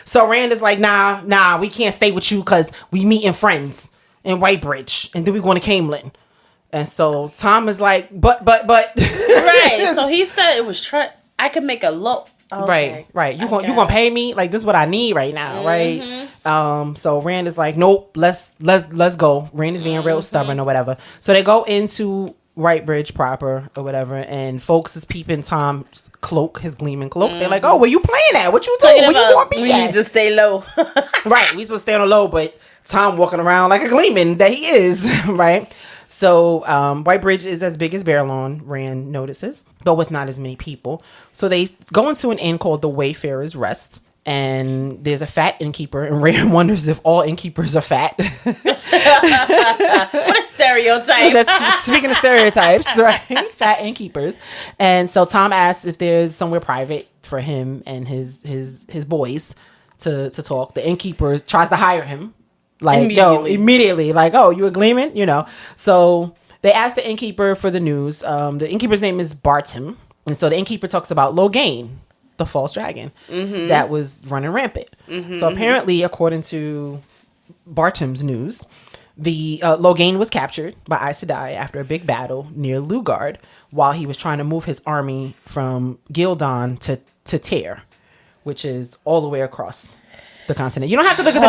So Rand is like, nah, we can't stay with you because we meeting friends in Whitebridge, and then we going to Camelin. And so Tom is like, but. Right. So he said it was I could make a low. Okay. Right. You gonna pay me? Like, this is what I need right now, right? So Rand is like, nope, let's go. Rand is being real stubborn or whatever. So they go into Whitebridge proper or whatever, and folks is peeping Tom's cloak, his gleaming cloak. They're like, oh, where you playing at? What you doing? Where you want to be we at? Need to stay low. Right. We supposed to stay on the low, but Tom walking around like a gleaming that he is, right? So Whitebridge is as big as Barrelon, Rand notices, but with not as many people. So they go into an inn called the Wayfarer's Rest, and there's a fat innkeeper, and Rand wonders if all innkeepers are fat. What a stereotype. Speaking of stereotypes, right? Fat innkeepers. And so Tom asks if there's somewhere private for him and his boys to talk. The innkeeper tries to hire him. Like, immediately. Like, oh, you a gleeman? You know. So they asked the innkeeper for the news. The innkeeper's name is Bartim. And so the innkeeper talks about Logain, the false dragon that was running rampant. So apparently, according to Bartim's news, the Logain was captured by Aes Sedai after a big battle near Lugard while he was trying to move his army from Gildan to Tyr, which is all the way across the continent. You don't have to look at the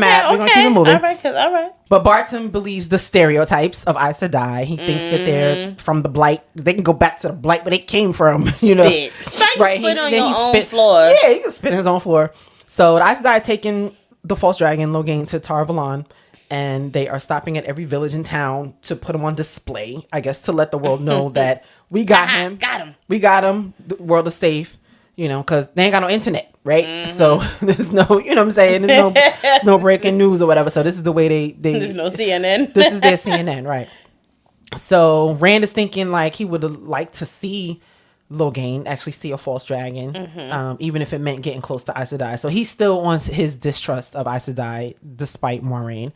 map. We're going to keep it moving. All right. But Bartim believes the stereotypes of Aes Sedai. He thinks that they're from the Blight. They can go back to the Blight where they came from. You know, right? Spit on your own floor. Yeah, he can spit on his own floor. So the Aes Sedai are taking the false dragon Logain to Tar Valon, and they are stopping at every village and town to put him on display. I guess to let the world know that we got him. We got him. The world is safe. You know, because they ain't got no internet, right? So there's no, you know what I'm saying? There's no breaking news or whatever. So this is the way they there's no CNN. This is their CNN, right? So Rand is thinking like he would like to see Logain actually see a false dragon, even if it meant getting close to Aes Sedai. So he still wants his distrust of Aes Sedai despite Moiraine.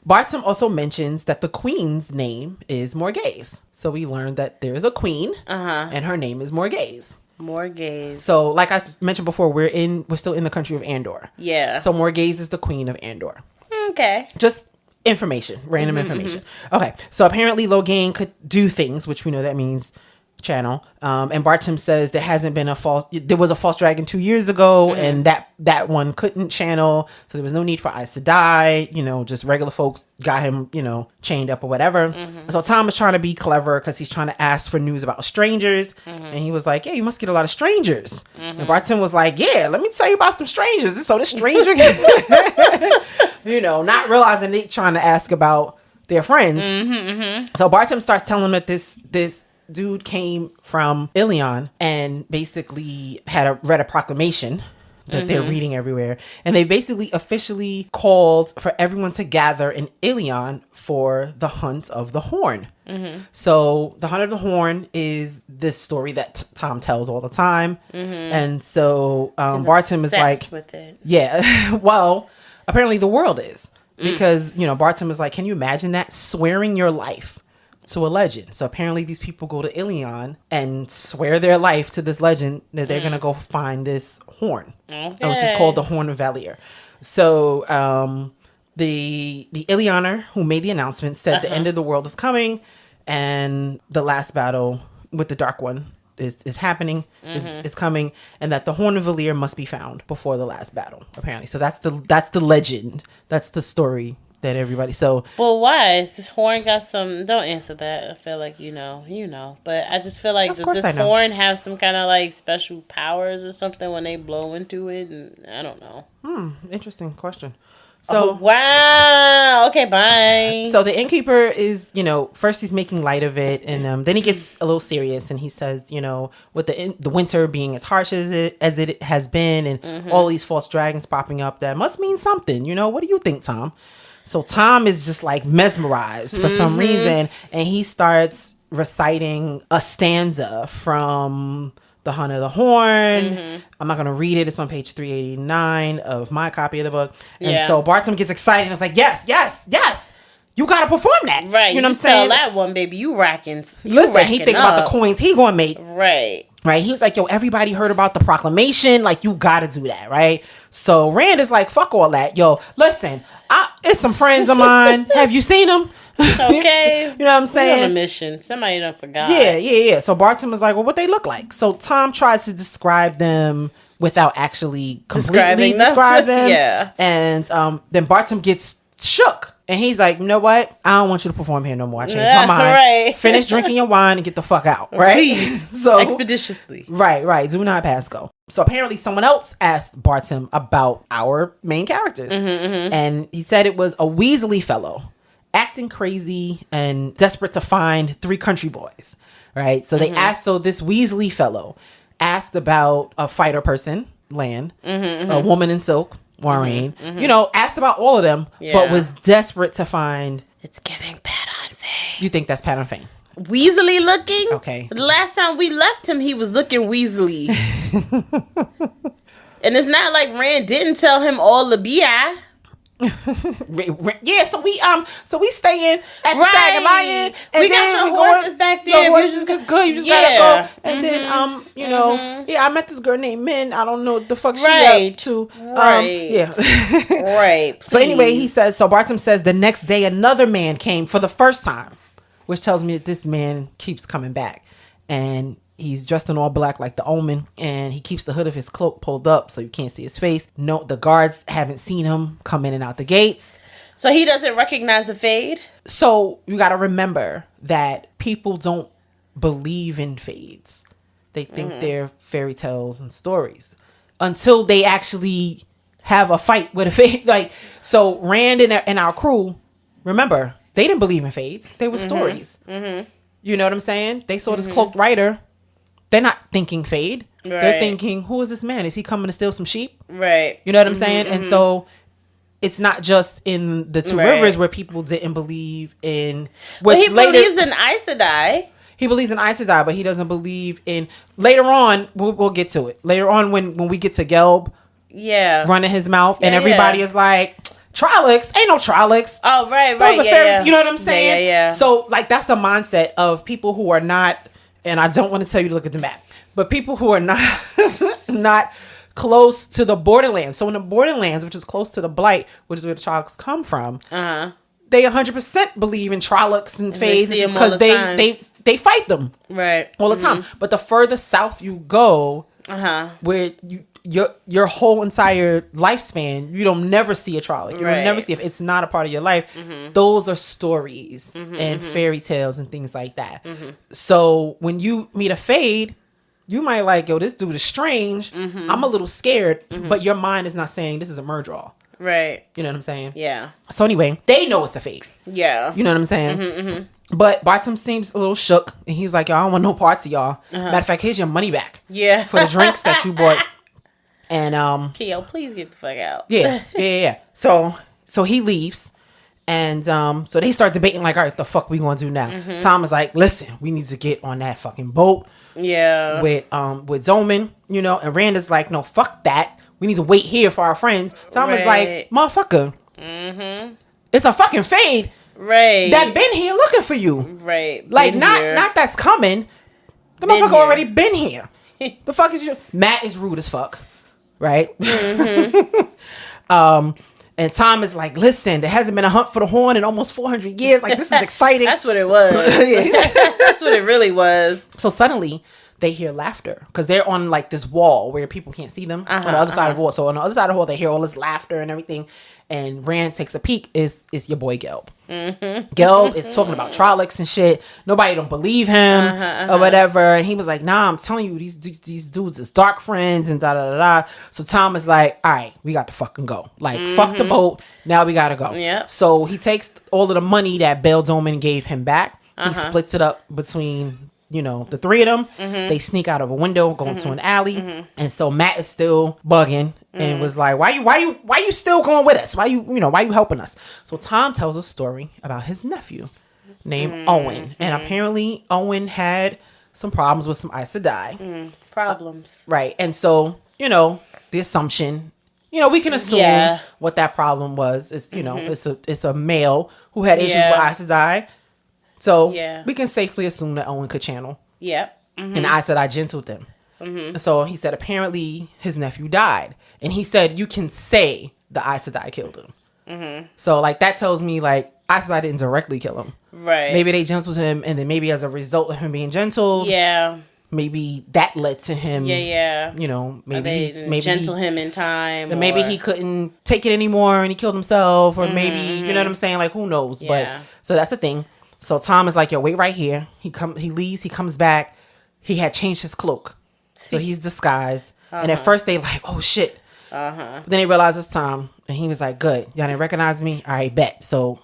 Bartim also mentions that the queen's name is Morghese. So we learned that there is a queen and her name is Morghese. Morghese. So, like I mentioned before, we're still in the country of Andor. Yeah. So Morghese is the queen of Andor. Okay. Just information, random information. Okay. So apparently Logain could do things, which we know that means channel. And Bartim says there was a false dragon 2 years ago, and that one couldn't channel, so there was no need for Aes Sedai. You know, just regular folks got him, you know, chained up or whatever. So Tom is trying to be clever because he's trying to ask for news about strangers, and he was like, "Yeah, you must get a lot of strangers." And Bartim was like, "Yeah, let me tell you about some strangers." So the stranger, you know, not realizing they trying to ask about their friends. So Bartim starts telling him that this dude came from Ilion and basically read a proclamation that they're reading everywhere, and they basically officially called for everyone to gather in Ilion for the Hunt of the Horn. So the Hunt of the Horn is this story that Tom tells all the time, and so Bartim is like, with it. Yeah, well, apparently the world is, because you know, Bartim is like, can you imagine that, swearing your life to a legend? So apparently these people go to Ilion and swear their life to this legend that they're gonna go find this horn, which is called the Horn of Valier. So the Ilioner who made the announcement said the end of the world is coming, and the last battle with the Dark One is happening, is coming, and that the Horn of Valir must be found before the last battle, apparently. So that's the legend. That's the story that everybody. So, well, why is this horn got some? Don't answer that. I feel like you know. But I just feel like, does this horn have some kind of like special powers or something when they blow into it? And I don't know. Interesting question. So wow. Okay, bye. So the innkeeper is, first he's making light of it, and then he gets a little serious, and he says, with the winter being as harsh as it has been, and all these false dragons popping up, that must mean something. What do you think, Tom? So Tom is just like mesmerized for some reason, and he starts reciting a stanza from The Hunt of the Horn. I'm not going to read it. It's on page 389 of my copy of the book. And so Bartum gets excited and it's like, yes. You got to perform that. Right. You know what I'm saying? Tell that one, baby. You racking. Listen, he think about the coins he going to make. Right. Right. He was like, yo, everybody heard about the proclamation. Like, you got to do that. Right. So Rand is like, fuck all that. Yo, listen, it's some friends of mine. Have you seen them? Okay. You know what I'm saying? We're on a mission. Somebody done forgot. Yeah. So Bartum was like, well, what they look like? So Tom tries to describe them without actually completely describe them. Yeah. And then Bartum gets shook. And he's like, you know what? I don't want you to perform here no more. I changed my mind. Right. Finish drinking your wine and get the fuck out. Right? Please. So, expeditiously. Right. Do not pass go. So apparently someone else asked Bartum about our main characters. And he said it was a Weasley fellow, acting crazy and desperate to find 3 country boys. Right? So they asked, so this Weasley fellow asked about a fighter person, Lan, a woman in silk, Maureen, asked about all of them, but was desperate to find. It's giving Pat on Fane. You think that's Pat on Fane? Weasley looking? Okay. The last time we left him, he was looking Weasley. And it's not like Rand didn't tell him all the BI. Yeah, so we staying at the Stag and Lion, and we got your horses back there. Your horses is good. You just gotta go. And then I met this girl named Min. I don't know what the fuck she up to. Right. Right. So anyway, he says. So Bartum says the next day another man came for the first time, which tells me that this man keeps coming back, and he's dressed in all black like the Omen, and he keeps the hood of his cloak pulled up so you can't see his face. No, the guards haven't seen him come in and out the gates. So he doesn't recognize a fade? So you got to remember that people don't believe in fades. They think they're fairy tales and stories until they actually have a fight with a fade. Like, so Rand and our crew, remember, they didn't believe in fades. They were stories. You know what I'm saying? They saw this cloaked rider. They're not thinking fade. Right. They're thinking, who is this man? Is he coming to steal some sheep? Right. You know what I'm saying? And so it's not just in the Two Rivers where people didn't believe in. But he believes in Aes Sedai. He believes in Aes Sedai, but he doesn't believe in. Later on, we'll get to it. Later on, when we get to Gelb, running his mouth, and everybody is like, Trollocs, ain't no Trollocs. Oh, right. Those are fairies. You know what I'm saying? Yeah. So like that's the mindset of people who are not. And I don't want to tell you to look at the map, but people who are not close to the borderlands. So in the borderlands, which is close to the Blight, which is where the Trollocs come from, they 100% believe in Trollocs and fades because they fight them all the time. But the further south you go, where your whole entire lifespan, you don't never see a Trolloc. You don't never see, if it's not a part of your life. Those are stories and fairy tales and things like that. So when you meet a fade, you might like, yo, this dude is strange. I'm a little scared, but your mind is not saying this is a murder. Right. You know what I'm saying? Yeah. So anyway, they know it's a fade. Yeah. You know what I'm saying? But Bartum seems a little shook, and he's like, yo, I don't want no parts of y'all. Matter of fact, here's your money back. Yeah. For the drinks that you bought. And Keo, please get the fuck out. Yeah. So he leaves, and so they start debating like, all right, the fuck we gonna do now? Tom is like, listen, we need to get on that fucking boat. Yeah. With Zoman, and Rand is like, no, fuck that. We need to wait here for our friends. Tom is like, motherfucker, it's a fucking fade. Right. That been here looking for you. Right. Like not that's coming. The motherfucker already been here. The fuck is you? Matt is rude as fuck. Right? And And Tom is like, listen, there hasn't been a hunt for the horn in almost 400 years. Like, this is exciting. That's what it was. That's what it really was. So suddenly they hear laughter because they're on like this wall where people can't see them on the other side of the wall. So on the other side of the wall, they hear all this laughter and everything. And Rand takes a peek. Is your boy Gelb. Gelb is talking about Trollocs and shit. Nobody don't believe him or whatever. And he was like, nah, I'm telling you, these dudes is Darkfriends and da-da-da-da. So Tom is like, all right, we got to fucking go. Like, fuck the boat. Now we got to go. Yep. So he takes all of the money that Bayle Domon gave him back. He splits it up between... the three of them. They sneak out of a window, go into an alley, and so Matt is still bugging and was like, "Why you still going with us? Why you helping us?" So Tom tells a story about his nephew named Owen, and apparently Owen had some problems with some Aes Sedai. Problems, right? And so the assumption, we can assume what that problem was. Is it's a male who had issues with Aes Sedai. So we can safely assume that Owen could channel. Yep. And I said I gentled them. So he said apparently his nephew died. And he said you can say the Aes Sedai killed him. So like that tells me like Aes Sedai didn't directly kill him. Right. Maybe they gentled him and then maybe as a result of him being gentled. Yeah. Maybe that led to him. Yeah. Maybe they gentle him in time. And maybe he couldn't take it anymore and he killed himself. Or maybe, you know what I'm saying? Like who knows? Yeah. But so that's the thing. So Tom is like, yo, wait right here. He leaves. He comes back. He had changed his cloak. So he's disguised. And at first they like, oh, shit. But then they realize it's Tom. And he was like, good. Y'all didn't recognize me? All right, bet. So,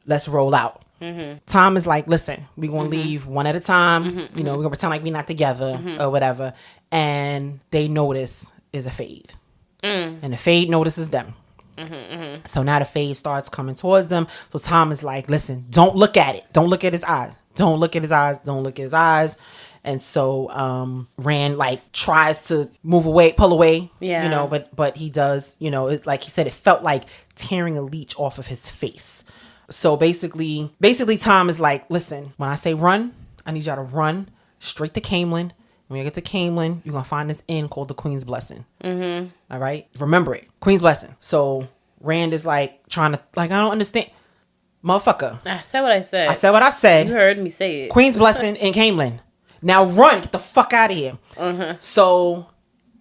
let's roll out. Tom is like, listen, we're going to leave one at a time. We're going to pretend like we're not together or whatever. And they notice is a fade. And the fade notices them. So now the fade starts coming towards them. So Tom is like, listen, don't look at it. Don't look at his eyes. Don't look at his eyes. Don't look at his eyes. And so Rand like tries to move away, pull away. Yeah. But he does, it's like he said, it felt like tearing a leech off of his face. So basically Tom is like, listen, when I say run, I need y'all to run straight to Camelin. When you get to Camelin, you're going to find this inn called the Queen's Blessing. All right? Remember it. Queen's Blessing. So Rand is like trying to, like, I don't understand. Motherfucker. I said what I said. I said what I said. You heard me say it. Queen's Blessing in Camelin. Now run. Get the fuck out of here. So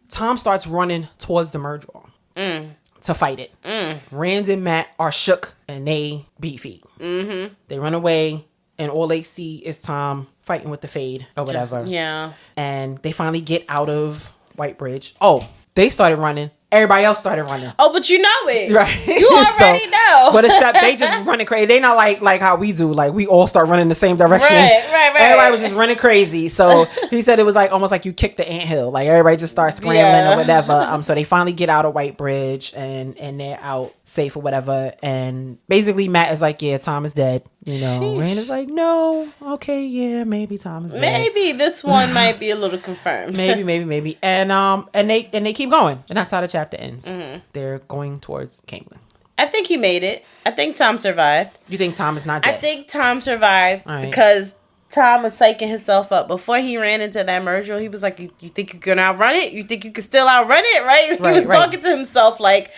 Tom starts running towards the Murdraw to fight it. Rand and Matt are shook and they beat feet. They run away and all they see is Tom fighting with the Fade or whatever. Yeah. And they finally get out of White Bridge. Oh, they started running. Everybody else started running. Oh, but you know it. Right. You already know. But except they just running crazy. They not like how we do. Like we all start running the same direction. Right. Everybody was just running crazy. So he said it was like almost like you kicked the anthill. Like everybody just starts scrambling or whatever. So they finally get out of White Bridge and they're out safe or whatever. And basically Matt is like, yeah, Tom is dead. Rand is like, no, okay, yeah, maybe Tom is dead. Maybe this one might be a little confirmed. maybe. And they keep going. And that's how the chapter ends. They're going towards Camelin. I think he made it. I think Tom survived. You think Tom is not dead? I think Tom survived because Tom was psyching himself up. Before he ran into that Murdraw, he was like, you think you can outrun it? You think you can still outrun it, right? He was talking to himself like,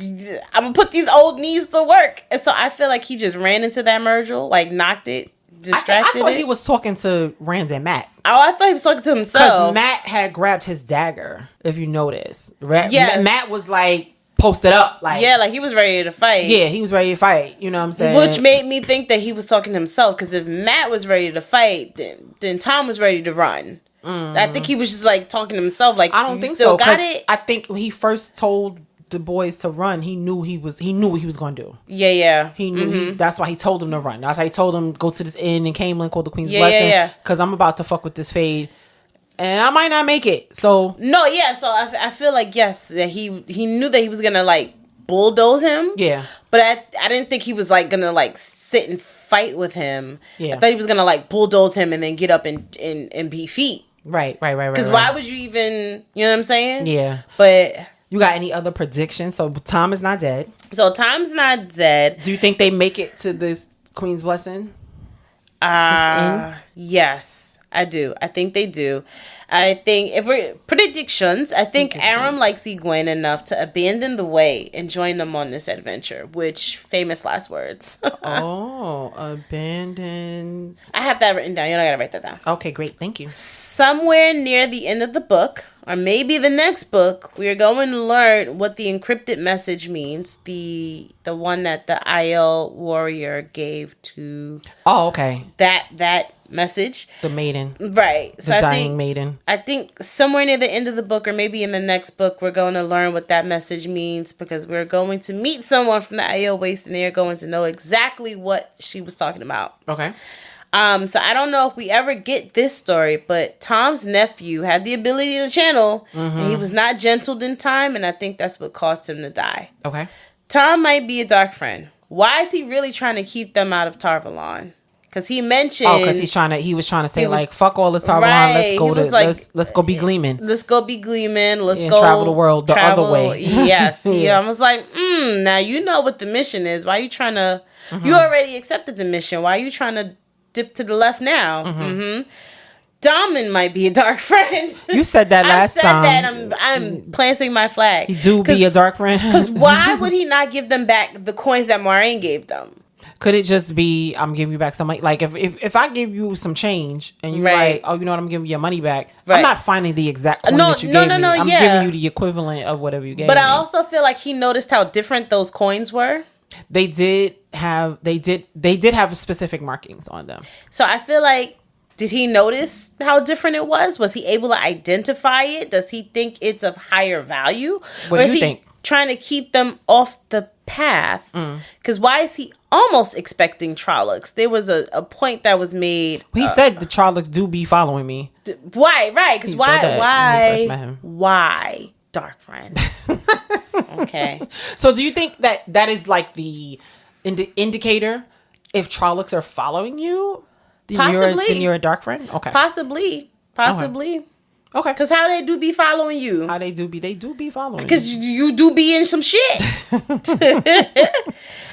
I'm going to put these old knees to work. And so I feel like he just ran into that Murdraw, like knocked it, distracted I thought he was talking to Rand and Matt. Oh, I thought he was talking to himself. Because Matt had grabbed his dagger, if you notice. Yes. Matt was like, posted up. Like he was ready to fight. Yeah, he was ready to fight. You know what I'm saying? Which made me think that he was talking to himself. Because if Matt was ready to fight, then Tom was ready to run. I think he was just like talking to himself. Like, I don't think still so. Got it? I think when he first told the boys to run, he knew what he was going to do. Yeah. He knew. That's why he told them to run. That's why he told them go to this inn in Camelin called the Queen's Blessing. Yeah. Because I'm about to fuck with this Fade. And I might not make it. So no, yeah. So I feel like yes, that he knew that he was gonna like bulldoze him. Yeah. But I didn't think he was like gonna like sit and fight with him. Yeah. I thought he was gonna like bulldoze him and then get up and beat feet. Right. Because why would you even? You know what I'm saying? Yeah. But you got any other predictions? So Tom is not dead. Do you think they make it to this Queen's Blessing? Yes. I do. I think they do. I think if we're predictions, I think Aram likes Egwene enough to abandon the way and join them on this adventure, which famous last words. Abandons. I have that written down. You don't gotta write that down. Okay, great. Thank you. Somewhere near the end of the book, or maybe the next book, we are going to learn what the encrypted message means. The one that the IL warrior gave to. Oh, okay. That message. The maiden. Right. So the dying maiden. I think somewhere near the end of the book, or maybe in the next book, we're going to learn what that message means, because we're going to meet someone from the IL Waste and they're going to know exactly what she was talking about. Okay. So I don't know if we ever get this story, but Tom's nephew had the ability to channel, and he was not gentled in time, and I think that's what caused him to die. Okay. Tom might be a Darkfriend. Why is he really trying to keep them out of Tarvalon? Because he mentioned... Oh, because he was trying to say, like, fuck all this Tarvalon, right, let's go be gleaming. Let's go be gleaming. Let's and go travel the world the other way. Yes. Yeah. I was like, now you know what the mission is. Why are you trying to... You already accepted the mission. Why are you trying to dip to the left now? Daman might be a Darkfriend. You said that last time. I said that. I'm planting my flag. He do be a Darkfriend. Because why would he not give them back the coins that Moiraine gave them? Could it just be, I'm giving you back some money? Like, if I give you some change and you're like, oh, you know what, I'm giving you your money back. Right. I'm not finding the exact coin that you gave me. I'm giving you the equivalent of whatever you gave me. But I also feel like he noticed how different those coins were. They did have specific markings on them. So I feel like, did he notice how different it was? Was he able to identify it? Does he think it's of higher value? What do you think? Trying to keep them off the path? Because why is he almost expecting Trollocs? There was a point that was made. He said the Trollocs do be following me. Why? Right? Because why Darkfriend? Okay. So do you think that is like the indicator if Trollocs are following you? Possibly. Then you're a Darkfriend? Okay. Possibly. Okay. Because how they do be following you? They do be following. Because you do be in some shit.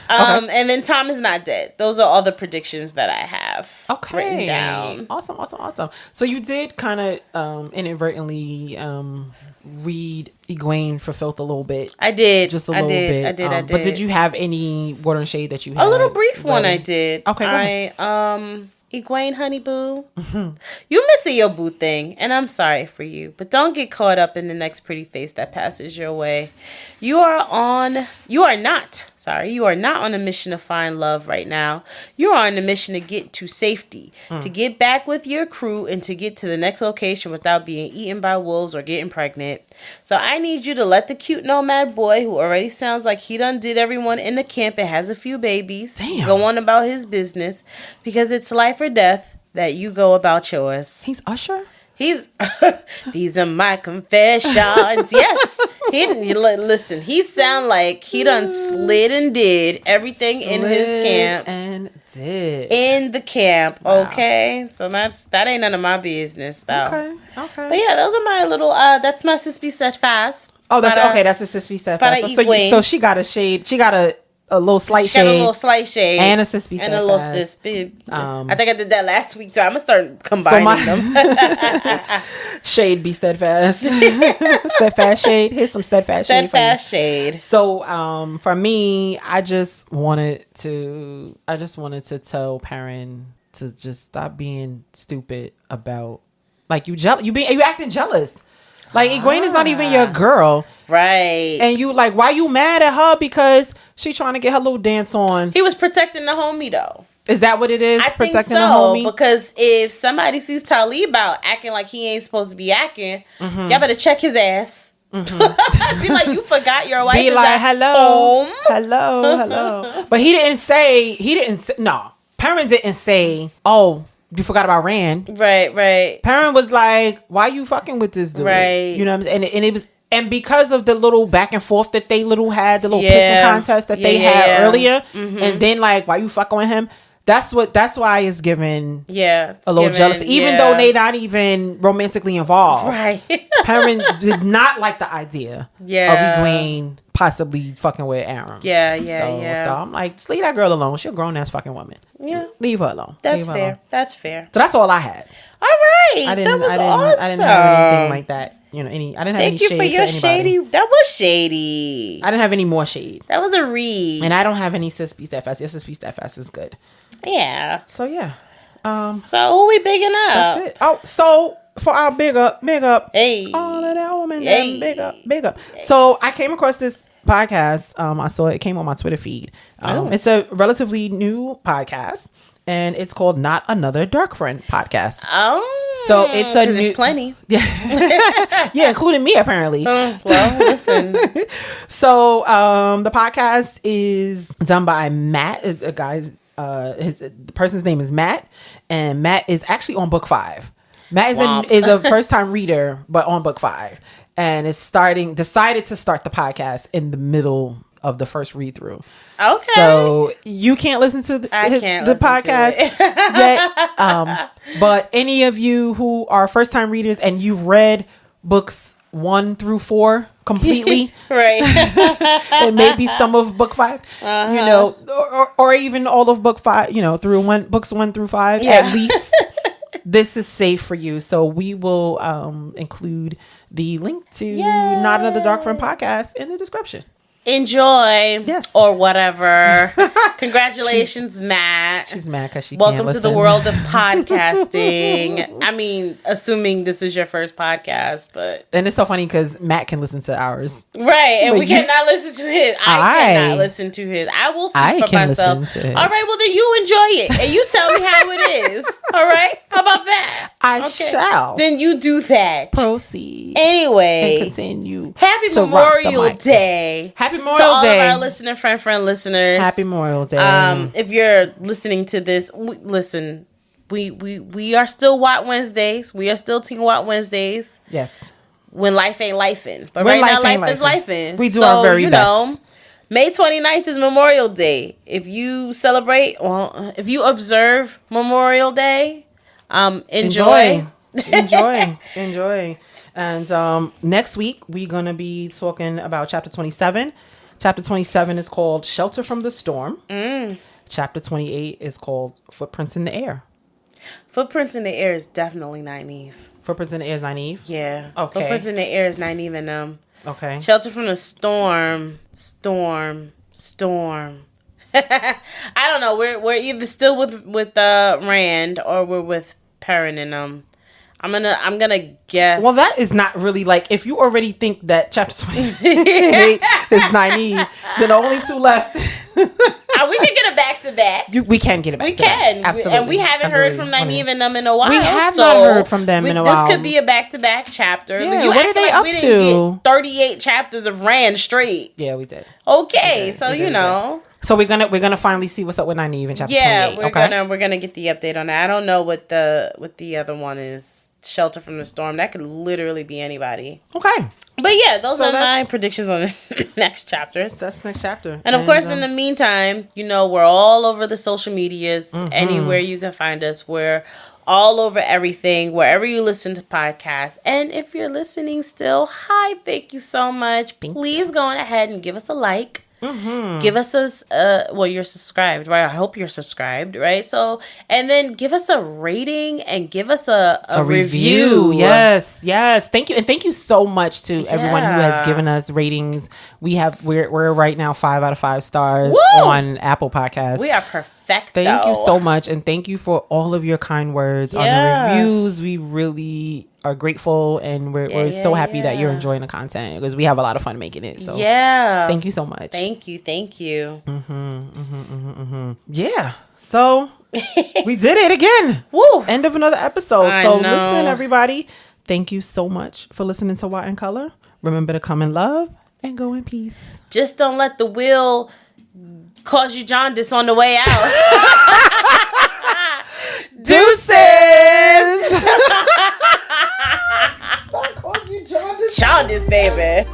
And then Tom is not dead. Those are all the predictions that I have written down. Awesome. So you did kind of inadvertently read Egwene for filth a little bit. I did. Just a little bit. I did. But did you have any water and shade that you had? A little brief one I did. Okay. Egwene, honey boo, you missing your boo thing, and I'm sorry for you, but don't get caught up in the next pretty face that passes your way. You are not on a mission to find love right now. You are on a mission to get to safety, to get back with your crew, and to get to the next location without being eaten by wolves or getting pregnant. So I need you to let the cute nomad boy, who already sounds like he done did everyone in the camp and has a few babies, go on about his business, because it's life or death that you go about yours. He's Usher? These are my confessions. Yes. Listen, he sound like he done slid and did everything in his camp. In the camp. Wow. Okay. So that ain't none of my business though. Okay. But yeah, those are my little that's my Sispy set fast. Oh, that's okay. That's a Sispy set fast. So she got a shade. She got a little slight shade. Got a little slight shade. And a Sispy and a little Sispy. I think I did that last week too. I'm gonna start combining them. Shade be steadfast. Steadfast shade. Here's some steadfast shade. Steadfast shade. So for me, I just wanted to tell Perrin to just stop being stupid about, like, you acting jealous. Like, Egwene is not even your girl. Right. And you, like, why you mad at her because she trying to get her little dance on? He was protecting the homie, though. Is that what it is? I think so, because if somebody sees Talib out acting like he ain't supposed to be acting, y'all better check his ass. Be like, you forgot your wife is at home. Hello. But he didn't say, no. Perrin didn't say, oh, you forgot about Rand. Right. Perrin was like, why you fucking with this dude? Right. You know what I'm saying? And it was, and because of the little back and forth that they had, the little pissing contest that they had earlier, and then like, why you fucking with him? That's why it's given a little jealousy, even though they not even romantically involved. Right. Perrin did not like the idea of Egwene possibly fucking with Aram. So I'm like, just leave that girl alone. She's a grown ass fucking woman. Yeah. Leave her alone. That's fair. That's fair. So that's all I had. All right. I That was awesome. I didn't have anything like that. I didn't have any shade Thank you for your shady. That was shady. I didn't have any more shade. That was a read. And I don't have any Sis Be Steadfast. Your Sis Be Steadfast is good. Yeah. So yeah. So who we bigging up? That's it. Oh, so for our big up, hey, all of that woman, big up. So I came across this podcast. I saw it came on my Twitter feed. It's a relatively new podcast, and it's called Not Another Darkfriend podcast. Oh, so it's a new. There's plenty. Yeah, yeah, including me apparently. Well, listen. So the podcast is done by Matt. A guy's the person's name is Matt, and Matt is actually on book 5. Matt is a first time reader, but on book 5, and decided to start the podcast in the middle of the first read through. Okay. So you can't listen to the podcast yet. But any of you who are first time readers and you've read books 1 through 4 completely, right, and maybe some of book 5, or even all of book 5, through books 1 through 5, at least. This is safe for you. So we will include the link to Not Another Darkfriend podcast in the description. Enjoy. Yes. Or whatever. Congratulations, Matt. She's mad because she Welcome can't to the world of podcasting. I mean, assuming this is your first podcast, but... And it's so funny because Matt can listen to ours. Right, and we cannot listen to his. I cannot listen to his. I will speak for myself. All right, well then you enjoy it, and you tell me how it is. All right? How about that? I shall. Then you do that. Proceed. Anyway. And continue. Happy Memorial Day. Happy Memorial Day. To all of our listener friend listeners. Happy Memorial Day. If you're listening to this, listen, we are still WoT Wednesdays. We are still Team WoT Wednesdays. Yes. When life ain't lifing. But right now life is lifing. We do our very best. May 29th is Memorial Day. If you celebrate, if you observe Memorial Day, enjoy. Enjoy. And next week, we're going to be talking about chapter 27. Chapter 27 is called Shelter from the Storm. Chapter 28 is called Footprints in the Air. Footprints in the Air is definitely Nynaeve. Footprints in the Air is Nynaeve? Yeah. Okay. Footprints in the Air is Nynaeve and Okay. Shelter from the Storm. I don't know. We're either still with Rand or we're with Perrin and I'm gonna guess. Well, that is not really like, if you already think that chapter 28 is Nynaeve, then the only 2 left. We can get it back to back. We can get it back. We can, absolutely, and we haven't heard from Nynaeve and them in a while. We have not heard from them in a while. This could be a back-to-back chapter. Yeah, what are they up to? We didn't get 38 chapters of Rand straight. Yeah, we did. Okay, so you know. So we're gonna finally see what's up with Nynaeve in chapter 28. Yeah, we're gonna get the update on that. I don't know what the other one is. Shelter from the Storm. That could literally be anybody. Okay. But yeah, those are my predictions on the next chapters. That's next chapter. And of course, in the meantime, we're all over the social medias. Anywhere you can find us, we're all over everything, wherever you listen to podcasts. And if you're listening still, hi, thank you so much. Please go on ahead and give us a like. Give us you're subscribed, right? I hope you're subscribed, right? So, and then give us a rating and give us a review. Yes. Thank you, and thank you so much to everyone who has given us ratings. We're right now 5 out of 5 stars on Apple Podcasts. We are perfect. Thank you so much, and thank you for all of your kind words on the reviews. We really are grateful, and we're so happy that you're enjoying the content, because we have a lot of fun making it. So thank you so much. Thank you. Yeah, so we did it again. Woo! End of another episode. Listen, everybody, thank you so much for listening to WoT In Color. Remember to come in love and go in peace. Just don't let the wheel cause you jaundice on the way out. Deuces. That cause you jaundice, baby.